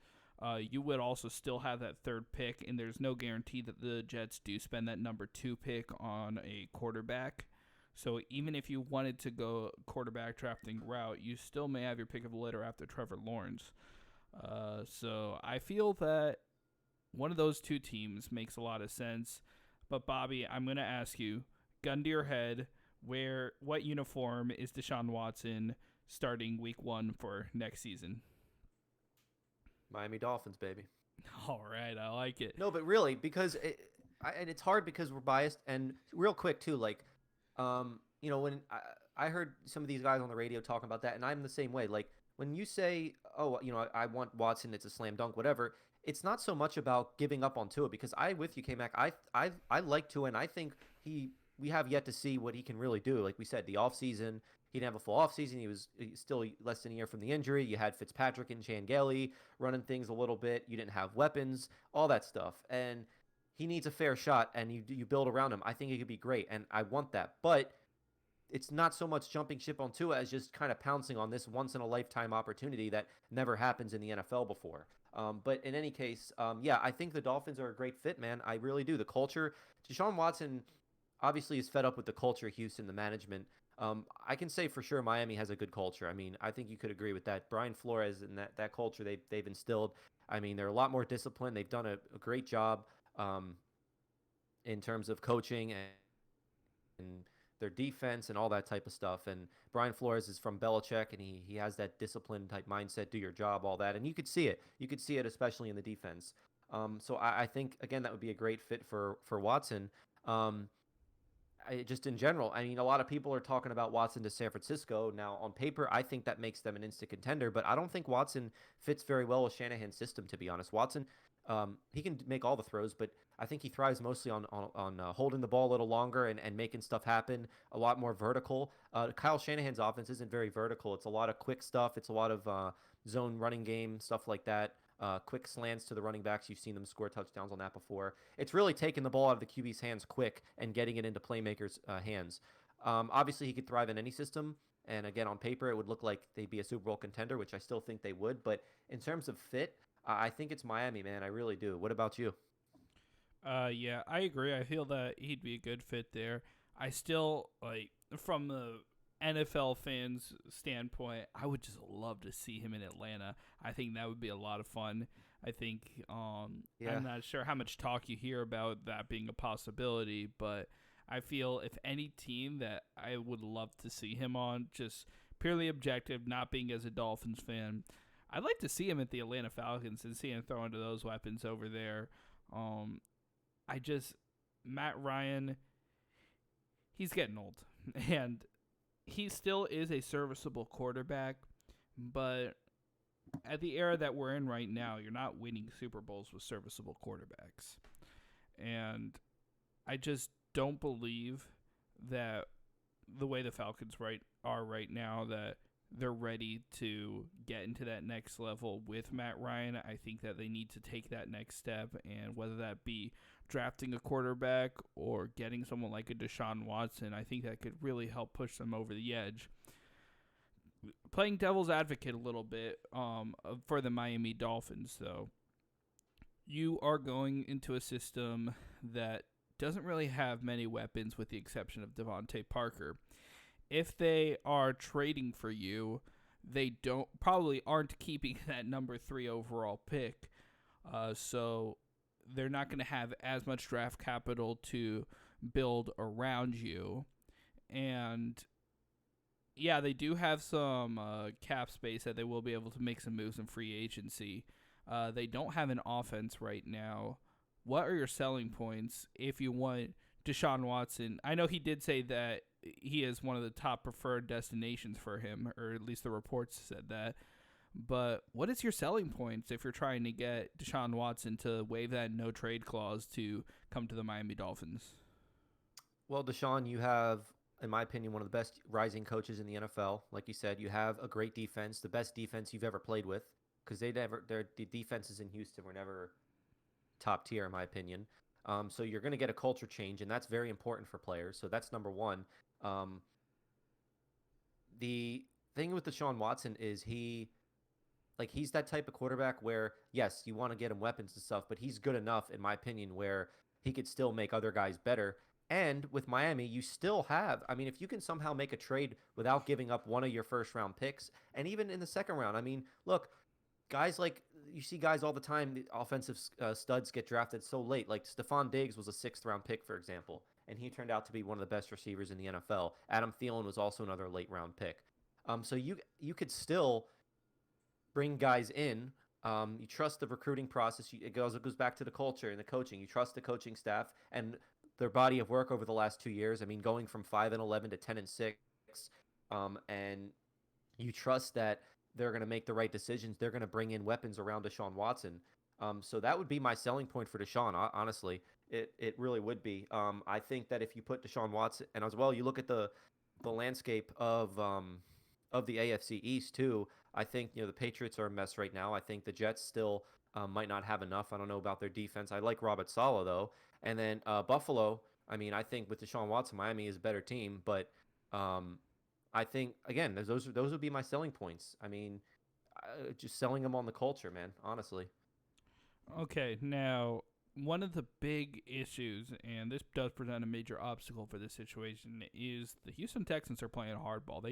you would also still have that third pick, and there's no guarantee that the Jets do spend that number 2 pick on a quarterback. So even if you wanted to go quarterback drafting route, you still may have your pick of the litter after Trevor Lawrence. So I feel that one of those two teams makes a lot of sense. But Bobby, I'm going to ask you, gun to your head, what uniform is Deshaun Watson starting week 1 for next season? Miami Dolphins, baby. All right, I like it. No, but really, because and it's hard because we're biased. And real quick too, like, when I heard some of these guys on the radio talking about that, and I'm the same way. Like when you say, "Oh, I want Watson, it's a slam dunk," whatever. It's not so much about giving up on Tua because I with you, K-Mac. I like Tua, and I think we have yet to see what he can really do. Like we said, the offseason, he didn't have a full offseason. He was still less than a year from the injury. You had Fitzpatrick and Changeli running things a little bit. You didn't have weapons, all that stuff. And he needs a fair shot, and you build around him. I think he could be great, and I want that. But it's not so much jumping ship on Tua as just kind of pouncing on this once-in-a-lifetime opportunity that never happens in the NFL before. But in any case, yeah, I think the Dolphins are a great fit, man. I really do. The culture, Deshaun Watson obviously is fed up with the culture, Houston, the management. I can say for sure Miami has a good culture. I mean, I think you could agree with that. Brian Flores and that culture they've instilled. I mean, they're a lot more disciplined. They've done a great job in terms of coaching and their defense and all that type of stuff. And Brian Flores is from Belichick, and he has that disciplined type mindset, do your job, all that. And you could see it. You could see it especially in the defense. So I think, again, that would be a great fit for Watson. Just in general, I mean, a lot of people are talking about Watson to San Francisco. Now, on paper, I think that makes them an instant contender, but I don't think Watson fits very well with Shanahan's system, to be honest. Watson, he can make all the throws, but I think he thrives mostly on holding the ball a little longer and making stuff happen, a lot more vertical. Kyle Shanahan's offense isn't very vertical. It's a lot of quick stuff. It's a lot of zone running game, stuff like that. Quick slants to the running backs. You've seen them score touchdowns on that before. It's really taking the ball out of the QB's hands quick and getting it into playmakers' hands. Obviously, he could thrive in any system. And again, on paper, it would look like they'd be a Super Bowl contender, which I still think they would. But in terms of fit, I think it's Miami, man. I really do. What about you? Yeah, I agree. I feel that he'd be a good fit there. I still, like, from the NFL fans' standpoint, I would just love to see him in Atlanta. I think that would be a lot of fun. I think Yeah. I'm not sure how much talk you hear about that being a possibility, but I feel if any team that I would love to see him on, just purely objective, not being as a Dolphins fan, I'd like to see him at the Atlanta Falcons and see him throw into those weapons over there. Matt Ryan, he's getting old, and he still is a serviceable quarterback, but at the era that we're in right now, you're not winning Super Bowls with serviceable quarterbacks. And I just don't believe that the way the Falcons are right now, that they're ready to get into that next level with Matt Ryan. I think that they need to take that next step, and whether that be drafting a quarterback or getting someone like a Deshaun Watson, I think that could really help push them over the edge. Playing devil's advocate a little bit for the Miami Dolphins, though, you are going into a system that doesn't really have many weapons with the exception of Devontae Parker. If they are trading for you, they aren't keeping that number 3 overall pick. So they're not going to have as much draft capital to build around you. And yeah, they do have some cap space that they will be able to make some moves in free agency. They don't have an offense right now. What are your selling points if you want Deshaun Watson? I know he did say that he is one of the top preferred destinations for him, or at least the reports said that. But what is your selling points if you're trying to get Deshaun Watson to waive that no trade clause to come to the Miami Dolphins? Well, Deshaun, you have, in my opinion, one of the best rising coaches in the NFL. Like you said, you have a great defense, the best defense you've ever played with, because the defenses in Houston were never top tier, in my opinion. So you're going to get a culture change, and that's very important for players. So that's number one. The thing with Deshaun Watson is he's that type of quarterback where, yes, you want to get him weapons and stuff, but he's good enough, in my opinion, where he could still make other guys better. And with Miami, you still have, I mean, if you can somehow make a trade without giving up one of your first round picks, and even in the second round, I mean, look, guys like, you see guys all the time, the offensive studs get drafted so late. Like Stephon Diggs was a 6th round pick, for example, and he turned out to be one of the best receivers in the NFL. Adam Thielen was also another late round pick. So you could still bring guys in. You trust the recruiting process. It goes back to the culture and the coaching. You trust the coaching staff and their body of work over the last 2 years. I mean, going from 5-11 to 10-6, and you trust that they're going to make the right decisions. They're going to bring in weapons around Deshaun Watson. So that would be my selling point for Deshaun. Honestly, it really would be. I think that if you put Deshaun Watson, and as well, you look at the landscape of the AFC East too. I think the Patriots are a mess right now. I think the Jets still might not have enough. I don't know about their defense. I like Robert Saleh though, and then Buffalo. I mean, I think with Deshaun Watson, Miami is a better team, but I think again, those would be my selling points. I mean, just selling them on the culture, man. Honestly. Okay, now one of the big issues, and this does present a major obstacle for this situation, is the Houston Texans are playing hardball.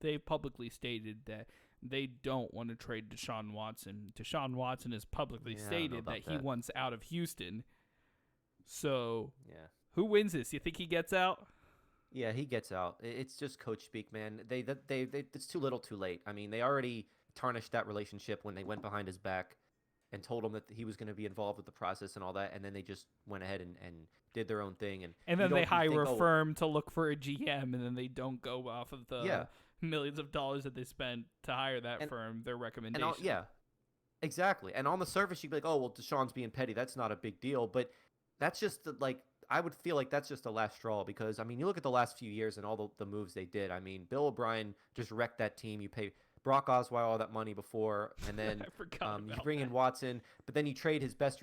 They publicly stated that they don't want to trade Deshaun Watson. Deshaun Watson has publicly stated that he wants out of Houston. So, who wins this? You think he gets out? Yeah, he gets out. It's just coach speak, man. They it's too little, too late. I mean, they already tarnished that relationship when they went behind his back and told him that he was going to be involved with the process and all that, and then they just went ahead and did their own thing. And then they hire a firm to look for a GM, and then they don't go off of the millions of dollars that they spent to hire that firm, their recommendation. Exactly. And on the surface, you'd be like, oh, well, Deshaun's being petty. That's not a big deal. But that's just I would feel like that's just the last straw because, I mean, you look at the last few years and all the moves they did. I mean, Bill O'Brien just wrecked that team. You pay Brock Osweiler all that money before, and then you bring in Watson, but then you trade his best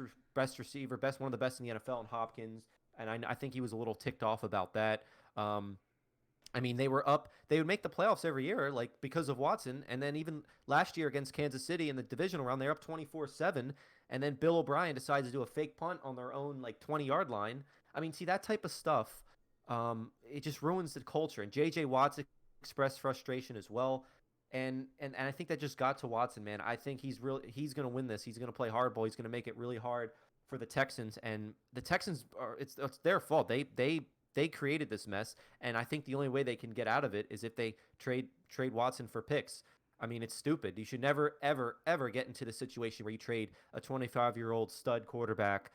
receiver, one of the best in the NFL, in Hopkins, and I think he was a little ticked off about that. I mean, they would make the playoffs every year, because of Watson, and then even last year against Kansas City in the divisional round, they're up 24-7, and then Bill O'Brien decides to do a fake punt on their own 20-yard line. I mean, see, that type of stuff, it just ruins the culture. And J.J. Watts expressed frustration as well. And I think that just got to Watson, man. I think he's going to win this. He's going to play hardball. He's going to make it really hard for the Texans. And the Texans it's their fault. They created this mess. And I think the only way they can get out of it is if they trade Watson for picks. I mean, it's stupid. You should never, ever, ever get into the situation where you trade a 25-year-old stud quarterback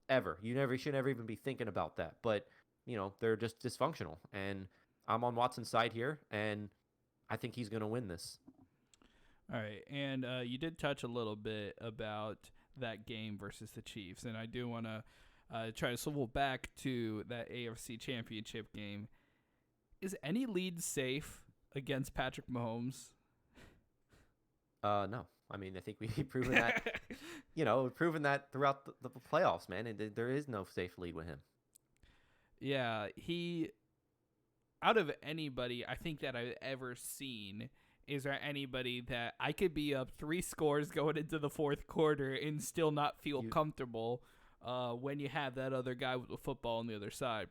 ever. You should never even be thinking about that. But, they're just dysfunctional. And I'm on Watson's side here, and I think he's going to win this. All right, and you did touch a little bit about that game versus the Chiefs, and I do want to try to swivel back to that AFC Championship game. Is any lead safe against Patrick Mahomes? No. I mean, I think we've proven that. We've proven that throughout the playoffs, man. And there is no safe lead with him. Yeah, out of anybody, I think that I've ever seen, is there anybody that I could be up 3 scores going into the fourth quarter and still not feel comfortable when you have that other guy with the football on the other side?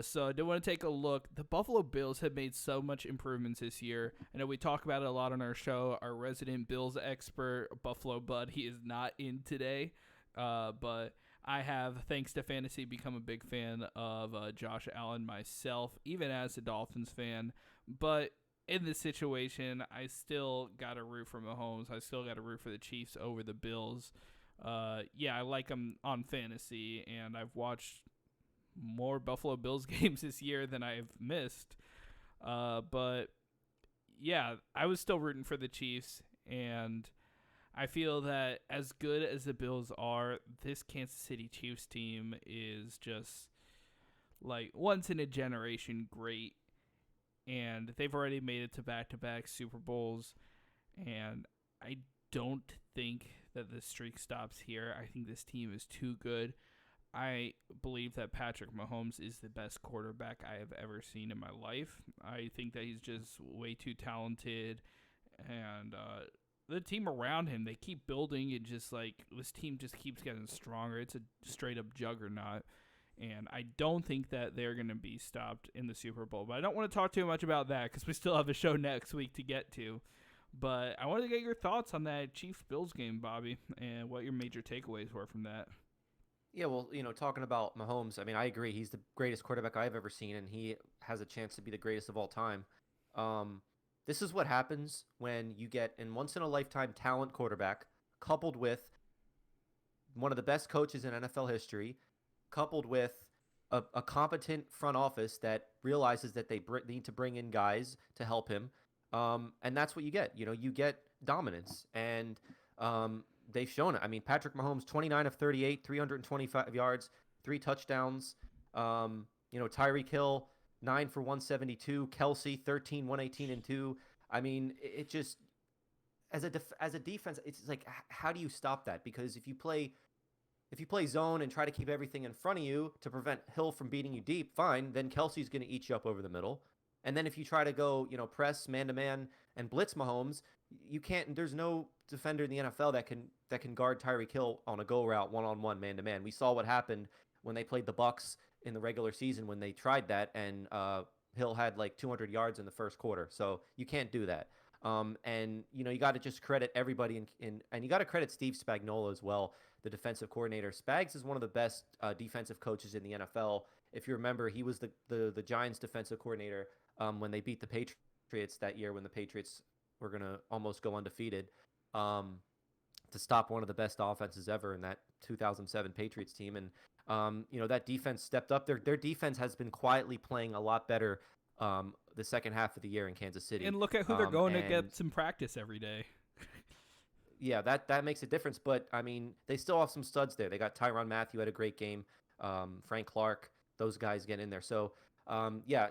So I did want to take a look. The Buffalo Bills have made so much improvements this year. I know we talk about it a lot on our show. Our resident Bills expert, Buffalo Bud, he is not in today. But I have, thanks to fantasy, become a big fan of Josh Allen myself, even as a Dolphins fan. But in this situation, I still got to root for Mahomes. I still got to root for the Chiefs over the Bills. Yeah, I like them on fantasy, and I've watched more Buffalo Bills games this year than I've missed. But yeah, I was still rooting for the Chiefs, and I feel that as good as the Bills are, this Kansas City Chiefs team is just like once in a generation great, and they've already made it to back-to-back Super Bowls, and I don't think that the streak stops here. I think this team is too good. I believe that Patrick Mahomes is the best quarterback I have ever seen in my life. I think that he's just way too talented, and the team around him, they keep building, and just like this team just keeps getting stronger. It's a straight up juggernaut, and I don't think that they're going to be stopped in the Super Bowl. But I don't want to talk too much about that because we still have a show next week to get to. But I wanted to get your thoughts on that Chiefs Bills game, Bobby, and what your major takeaways were from that. Yeah, well, talking about Mahomes, I mean, I agree. He's the greatest quarterback I've ever seen, and he has a chance to be the greatest of all time. Um, this is what happens when you get an once in a lifetime talent quarterback coupled with one of the best coaches in NFL history, coupled with a competent front office that realizes that they need to bring in guys to help him. And that's what you get. You get dominance. And they've shown it. I mean, Patrick Mahomes, 29 of 38, 325 yards, 3 touchdowns. Tyreek Hill, 9 for 172. Kelsey, 13, 118, and 2. I mean, it just as a defense, it's like, how do you stop that? Because if you play zone and try to keep everything in front of you to prevent Hill from beating you deep, fine. Then Kelsey's going to eat you up over the middle. And then if you try to go, press man to man and blitz Mahomes, you can't. There's no defender in the NFL that can guard Tyreek Hill on a go route 1-on-1 man to man. We saw what happened when they played the Bucs in the regular season when they tried that, and Hill had like 200 yards in the first quarter. So you can't do that. And you got to just credit everybody and you got to credit Steve Spagnuolo as well, the defensive coordinator. Spags is one of the best defensive coaches in the NFL. If you remember, he was the Giants defensive coordinator when they beat the Patriots that year, when the Patriots were going to almost go undefeated, to stop one of the best offenses ever in that 2007 Patriots team. And that defense stepped up. Their defense has been quietly playing a lot better the second half of the year in Kansas City. And look at who they're going to get some practice every day. Yeah, that makes a difference. But, I mean, they still have some studs there. They got Tyrann Mathieu, had a great game. Frank Clark, those guys get in there. So,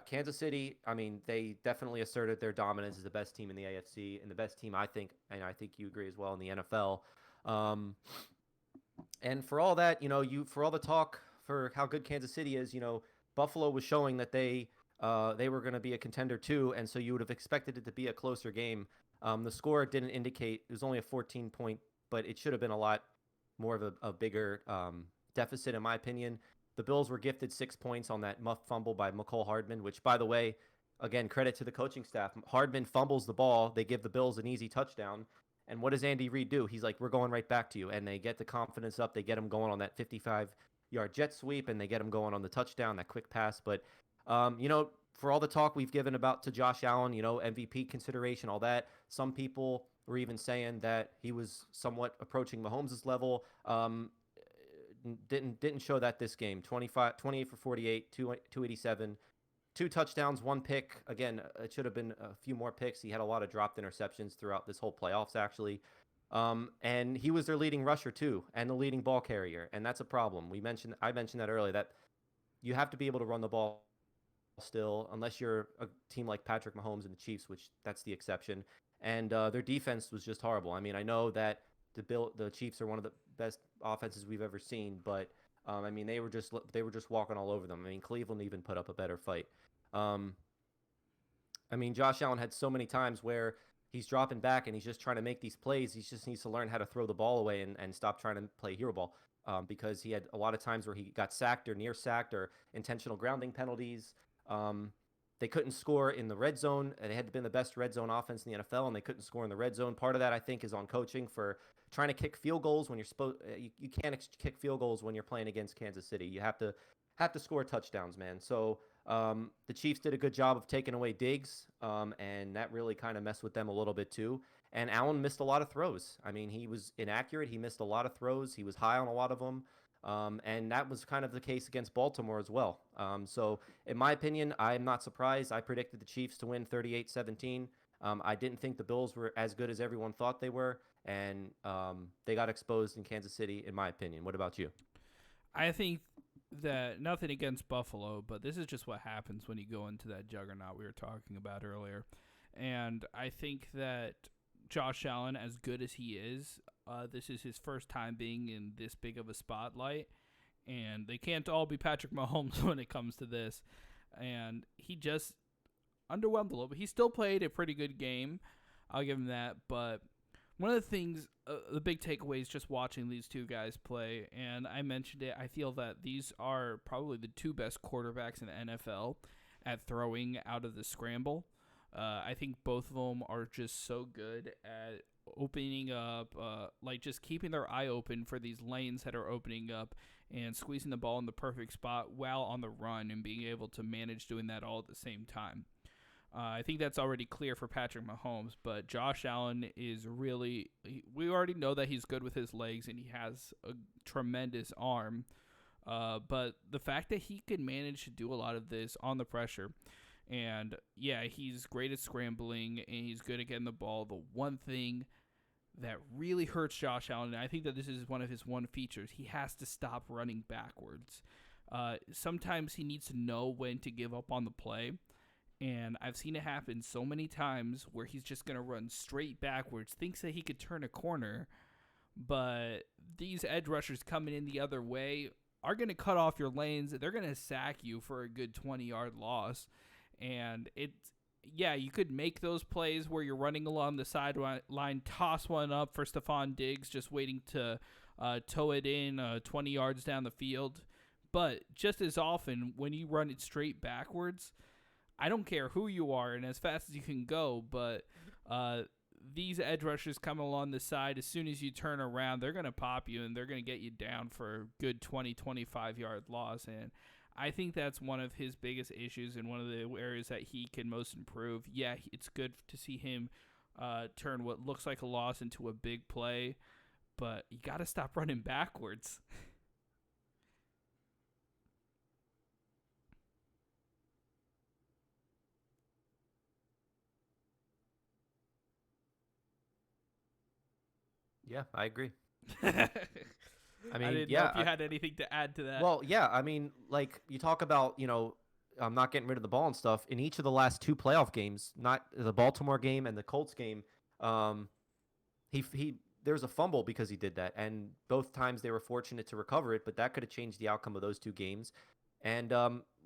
Kansas City, I mean, they definitely asserted their dominance as the best team in the AFC and the best team, I think, and I think you agree as well, in the NFL. And for all that, for all the talk for how good Kansas City is, Buffalo was showing that they were going to be a contender too, and so you would have expected it to be a closer game. The score didn't indicate, it was only a 14-point, but it should have been a lot more of a bigger deficit, in my opinion. The Bills were gifted 6 points on that muff fumble by McCole Hardman, which, by the way, again, credit to the coaching staff. Hardman fumbles the ball. They give the Bills an easy touchdown. And what does Andy Reid do? He's like, we're going right back to you. And they get the confidence up. They get him going on that 55-yard jet sweep, and they get him going on the touchdown, that quick pass. But, for all the talk we've given about to Josh Allen, MVP consideration, all that, some people were even saying that he was somewhat approaching Mahomes' level. Didn't show that this game. 28 for 48, 287, 2 touchdowns, 1 pick. Again, it should have been a few more picks. He had a lot of dropped interceptions throughout this whole playoffs, actually. And he was their leading rusher too, and the leading ball carrier, and that's a problem. I mentioned that earlier, that you have to be able to run the ball still, unless you're a team like Patrick Mahomes and the Chiefs, which that's the exception. And their defense was just horrible. I mean, I know that the Chiefs are one of the best offenses we've ever seen, but I mean, they were just walking all over them. I mean, Cleveland even put up a better fight. I mean, Josh Allen had so many times where he's dropping back and he's just trying to make these plays. He just needs to learn how to throw the ball away and stop trying to play hero ball. because he had a lot of times where he got sacked or near sacked or intentional grounding penalties. Um, they couldn't score in the red zone, and they had been the best red zone offense in the NFL, and they couldn't score in the red zone. Part of that, I think, is on coaching for trying to kick field goals when you're supposed. You can't kick field goals when you're playing against Kansas City. You have to score touchdowns, man. So the Chiefs did a good job of taking away Diggs, and that really kind of messed with them a little bit too. And Allen missed a lot of throws. I mean, he was inaccurate. He missed a lot of throws. He was high on a lot of them. And that was kind of the case against Baltimore as well. So, in my opinion, I'm not surprised. I predicted the Chiefs to win 38-17. I didn't think the Bills were as good as everyone thought they were, and they got exposed in Kansas City, in my opinion. What about you? I think that nothing against Buffalo, but this is just what happens when you go into that juggernaut we were talking about earlier. And I think that Josh Allen, as good as he is, this is his first time being in this big of a spotlight. And they can't all be Patrick Mahomes when it comes to this. And he just underwhelmed a little bit. He still played a pretty good game. I'll give him that. But one of the things, the big takeaway is just watching these two guys play. And I mentioned it. I feel that these are probably the two best quarterbacks in the NFL at throwing out of the scramble. I think both of them are just so good at opening up, like just keeping their eye open for these lanes that are opening up and squeezing the ball in the perfect spot while on the run and being able to manage doing that all at the same time. I think that's already clear for Patrick Mahomes, but Josh Allen is really, we already know that he's good with his legs and he has a tremendous arm. But the fact that he could manage to do a lot of this on the pressure, and yeah, he's great at scrambling and he's good at getting the ball. The one thing that really hurts Josh Allen, and I think that this is one of his one features, he has to stop running backwards. Sometimes he needs to know when to give up on the play. And I've seen it happen so many times where he's just going to run straight backwards, thinks that he could turn a corner, but these edge rushers coming in the other way are going to cut off your lanes. They're going to sack you for a good 20-yard loss. And yeah, you could make those plays where you're running along the sideline, toss one up for Stephon Diggs, just waiting to tow it in 20 yards down the field. But just as often, when you run it straight backwards, I don't care who you are and as fast as you can go, but these edge rushers coming along the side, as soon as you turn around, they're going to pop you and they're going to get you down for a good 20, 25-yard loss. And I think that's one of his biggest issues and one of the areas that he can most improve. Yeah, it's good to see him turn what looks like a loss into a big play, but you got to stop running backwards. Yeah, I agree. I I mean, didn't know yeah. if you had anything to add to that. Well, yeah. I mean, like you talk about, not getting rid of the ball and stuff. In each of the last two playoff games, not the Baltimore game and the Colts game, um, he there's a fumble because he did that, and both times they were fortunate to recover it, but that could have changed the outcome of those two games. And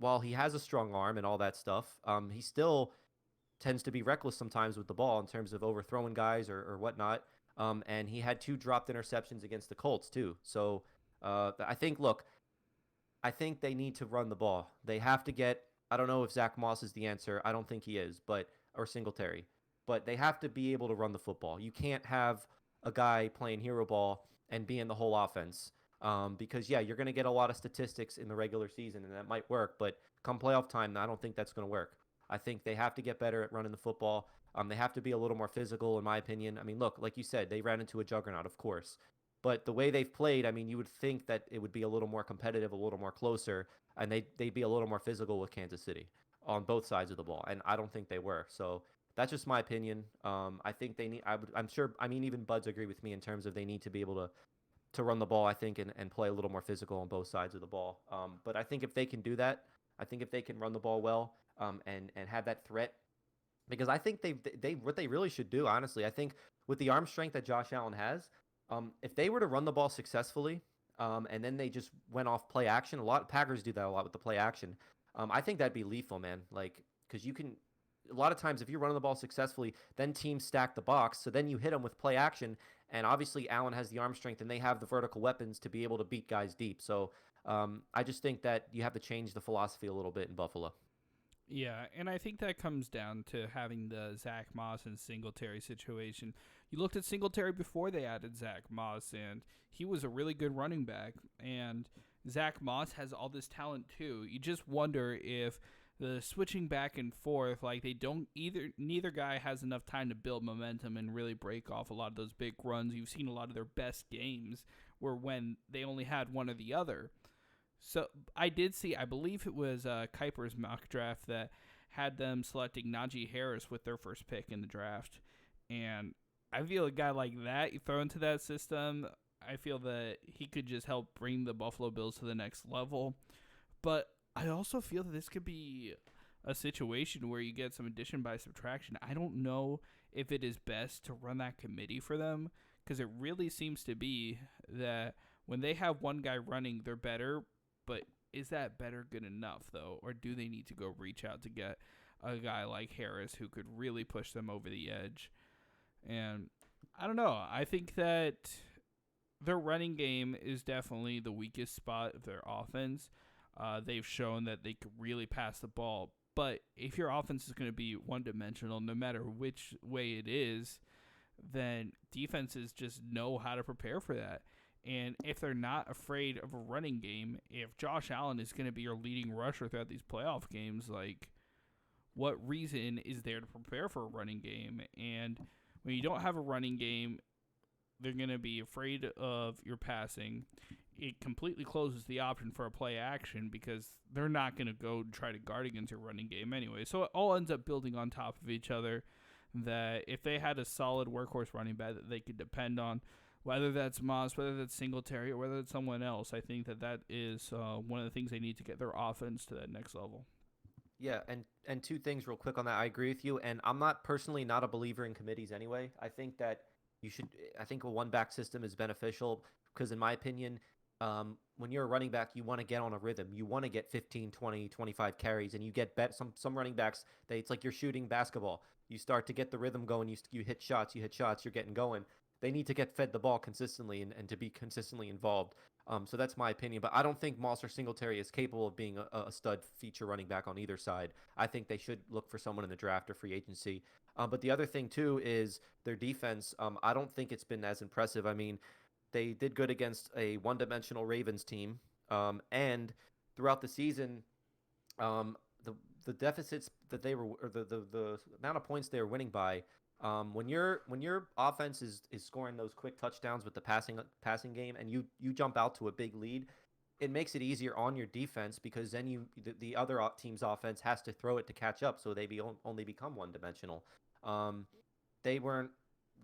while he has a strong arm and all that stuff, he still tends to be reckless sometimes with the ball in terms of overthrowing guys or whatnot. And he had two dropped interceptions against the Colts too. So look, I think they need to run the ball. They have to get. I don't know if Zach Moss is the answer. I don't think he is, or Singletary, but they have to be able to run the football. You can't have a guy playing hero ball and be in the whole offense. Because yeah, you're going to get a lot of statistics in the regular season, and that might work. But come playoff time, I don't think that's going to work. I think they have to get better at running the football. They have to be a little more physical, in my opinion. I mean, look, like you said, they ran into a juggernaut, of course. But the way they've played, I mean, you would think that it would be a little more competitive, a little more closer, and they'd be a little more physical with Kansas City on both sides of the ball. And I don't think they were. So that's just my opinion. I think they need. I'm sure. I mean, even Buds agree with me in terms of they need to be able to run the ball. I think and play a little more physical on both sides of the ball. But I think if they can do that, I think if they can run the ball well, and have that threat. Because I think they what they really should do, honestly, I think with the arm strength that Josh Allen has, if they were to run the ball successfully, and then they just went off play action, a lot of Packers do that a lot with the play action. I think that'd be lethal, man. Like, because you can, a lot of times if you're running the ball successfully, then teams stack the box. So then you hit them with play action. And obviously Allen has the arm strength and they have the vertical weapons to be able to beat guys deep. So I just think that you have to change the philosophy a little bit in Buffalo. Yeah, and I think that comes down to having the Zach Moss and Singletary situation. You looked at Singletary before they added Zach Moss, and he was a really good running back. And Zach Moss has all this talent too. You just wonder if the switching back and forth, like they don't neither guy has enough time to build momentum and really break off a lot of those big runs. You've seen a lot of their best games were when they only had one or the other. So I did see, I believe it was Kuiper's mock draft that had them selecting Najee Harris with their first pick in the draft. And I feel a guy like that, you throw into that system, I feel that he could just help bring the Buffalo Bills to the next level. But I also feel that this could be a situation where you get some addition by subtraction. I don't know if it is best to run that committee for them, because it really seems to be that when they have one guy running, they're better. But is that better good enough, though? Or do they need to go reach out to get a guy like Harris who could really push them over the edge? And I don't know. I think that their running game is definitely the weakest spot of their offense. They've shown that they could really pass the ball. But if your offense is going to be one-dimensional, no matter which way it is, then defenses just know how to prepare for that. And if they're not afraid of a running game, if Josh Allen is going to be your leading rusher throughout these playoff games, like, what reason is there to prepare for a running game? And when you don't have a running game, they're going to be afraid of your passing. It completely closes the option for a play action because they're not going to go try to guard against your running game anyway. So it all ends up building on top of each other, that if they had a solid workhorse running back that they could depend on, whether that's Moss, whether that's Singletary, or whether it's someone else, I think that is one of the things they need to get their offense to that next level. Yeah, and two things real quick on that. I agree with you, and I'm not personally not a believer in committees anyway. I think that I think a one-back system is beneficial because in my opinion, when you're a running back, you want to get on a rhythm. You want to get 15, 20, 25 carries, and you get some running backs, it's like you're shooting basketball. You start to get the rhythm going, you hit shots, you're getting going. They need to get fed the ball consistently and to be consistently involved. So that's my opinion. But I don't think Moss or Singletary is capable of being a stud feature running back on either side. I think they should look for someone in the draft or free agency. But the other thing, too, is their defense. I don't think it's been as impressive. I mean, they did good against a one-dimensional Ravens team. And throughout the season, the deficits that they were, or the amount of points they were winning by, when your offense is scoring those quick touchdowns with the passing game, and you jump out to a big lead, it makes it easier on your defense because then the other team's offense has to throw it to catch up, so they only become one dimensional. They weren't.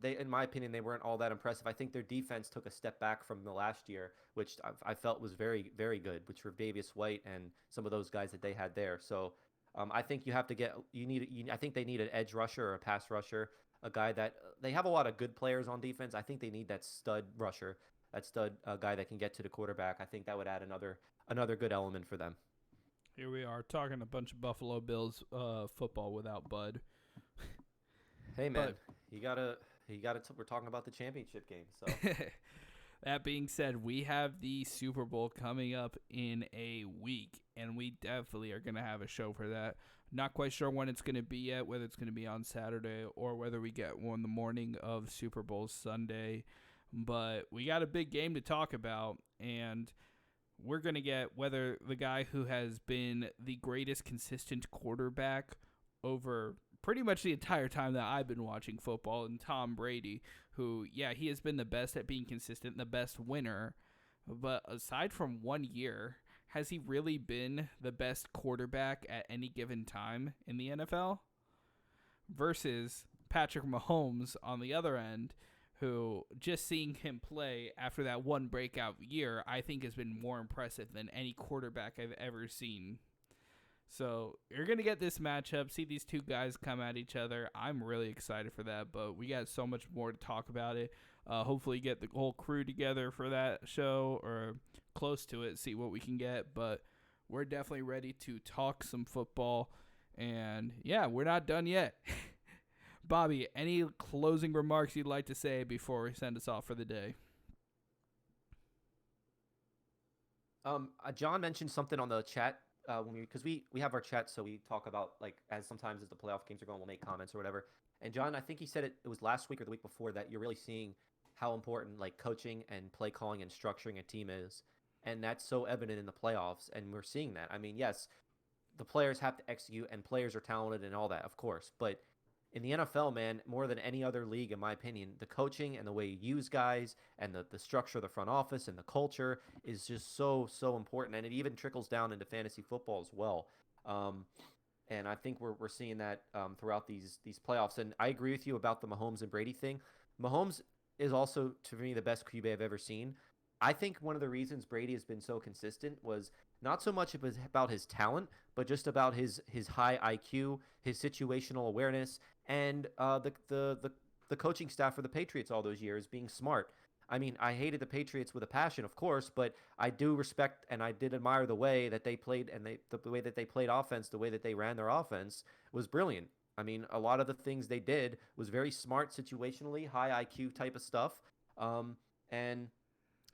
In my opinion, they weren't all that impressive. I think their defense took a step back from the last year, which I felt was very, very good, which were Davis White and some of those guys that they had there. So I think you have to get I think they need an edge rusher or a pass rusher, a guy that they have a lot of good players on defense. I think they need that stud rusher, that stud guy that can get to the quarterback. I think that would add another good element for them. Here we are talking a bunch of Buffalo Bills football without Bud. Hey man, you gotta. We're talking about the championship game. So that being said, we have the Super Bowl coming up in a week, and we definitely are going to have a show for that. Not quite sure when it's going to be yet, whether it's going to be on Saturday or whether we get one the morning of Super Bowl Sunday. But we got a big game to talk about, and we're going to get whether the guy who has been the greatest consistent quarterback over pretty much the entire time that I've been watching football, and Tom Brady, who, yeah, he has been the best at being consistent, the best winner. But aside from 1 year, has he really been the best quarterback at any given time in the NFL? Versus Patrick Mahomes on the other end, who just seeing him play after that one breakout year, I think has been more impressive than any quarterback I've ever seen. So you're going to get this matchup, see these two guys come at each other. I'm really excited for that, but we got so much more to talk about it. Hopefully get the whole crew together for that show or close to it, see what we can get. But we're definitely ready to talk some football. And yeah, we're not done yet. Bobby, any closing remarks you'd like to say before we send us off for the day? John mentioned something on the chat because we have our chat, so we talk about like sometimes as the playoff games are going, we'll make comments or whatever. And John, I think he said it was last week or the week before that you're really seeing how important like coaching and play calling and structuring a team is, and that's so evident in the playoffs, and we're seeing that. I mean, yes, the players have to execute, and players are talented and all that, of course, but in the NFL, man, more than any other league, in my opinion, the coaching and the way you use guys and the structure of the front office and the culture is just so important. And it even trickles down into fantasy football as well. Um, and I think we're seeing that throughout these playoffs. And I agree with you about the Mahomes and Brady thing. Mahomes is also, to me, the best QB I've ever seen. I think one of the reasons Brady has been so consistent was not so much about his talent, but just about his high IQ, his situational awareness, and the coaching staff for the Patriots all those years being smart. I mean, I hated the Patriots with a passion, of course, but I do respect and I did admire the way that they played and the way that they played offense, the way that they ran their offense was brilliant. I mean, a lot of the things they did was very smart situationally, high IQ type of stuff, and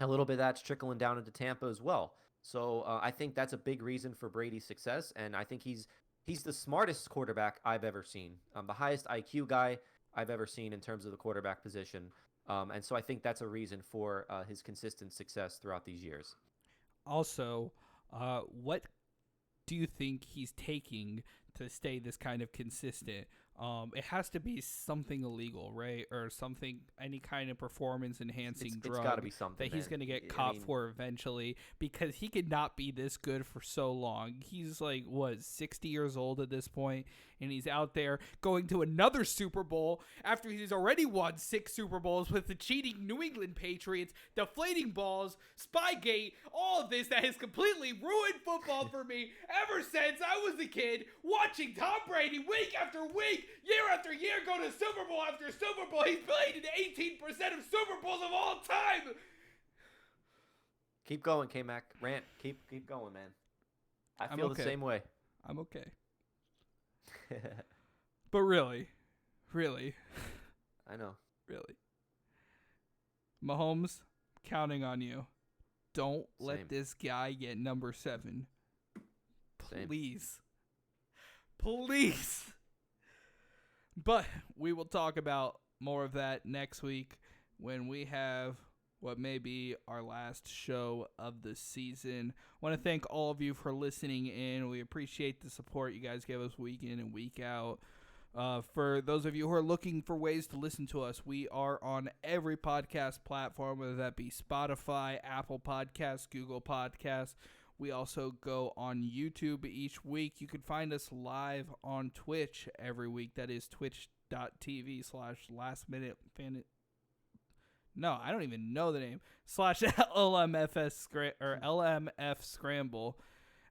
a little bit of that's trickling down into Tampa as well. So I think that's a big reason for Brady's success, and I think he's the smartest quarterback I've ever seen, the highest IQ guy I've ever seen in terms of the quarterback position. And so I think that's a reason for his consistent success throughout these years. Also, what do you think he's taking to stay this kind of consistent? It has to be something illegal, right? Or something, any kind of performance enhancing drug. It's got to be something that he's going to get caught for eventually, because he could not be this good for so long. He's like, what, 60 years old at this point, and he's out there going to another Super Bowl after he's already won 6 Super Bowls with the cheating New England Patriots, deflating balls, Spygate, all of this that has completely ruined football for me ever since I was a kid, watching Tom Brady week after week, year after year, go to Super Bowl after Super Bowl. He's played in 18% of Super Bowls of all time. Keep going, K-Mac. Rant. Keep going, man. I feel the same way. I'm okay. But really, I know. Really, Mahomes, counting on you. Don't let this guy get number 7. Please. Please. But we will talk about more of that next week when we have what may be our last show of the season. I want to thank all of you for listening in. We appreciate the support you guys give us week in and week out. For those of you who are looking for ways to listen to us, we are on every podcast platform, whether that be Spotify, Apple Podcasts, Google Podcasts. We also go on YouTube each week. You can find us live on Twitch every week. That is twitch.tv/lastminute. No, I don't even know the name. /LMF Scramble.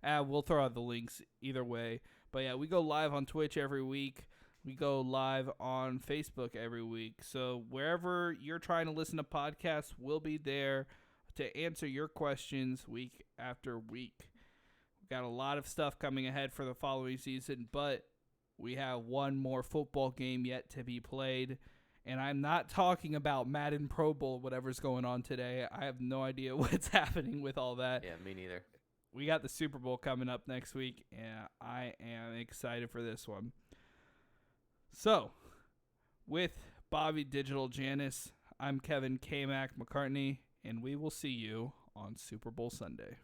We'll throw out the links either way. But yeah, we go live on Twitch every week. We go live on Facebook every week. So wherever you're trying to listen to podcasts, we'll be there to answer your questions week after week. We've got a lot of stuff coming ahead for the following season, but we have one more football game yet to be played. And I'm not talking about Madden Pro Bowl, whatever's going on today. I have no idea what's happening with all that. Yeah, me neither. We got the Super Bowl coming up next week, and I am excited for this one. So, with Bobby Digital Janice, I'm Kevin K-Mac McCartney, and we will see you on Super Bowl Sunday.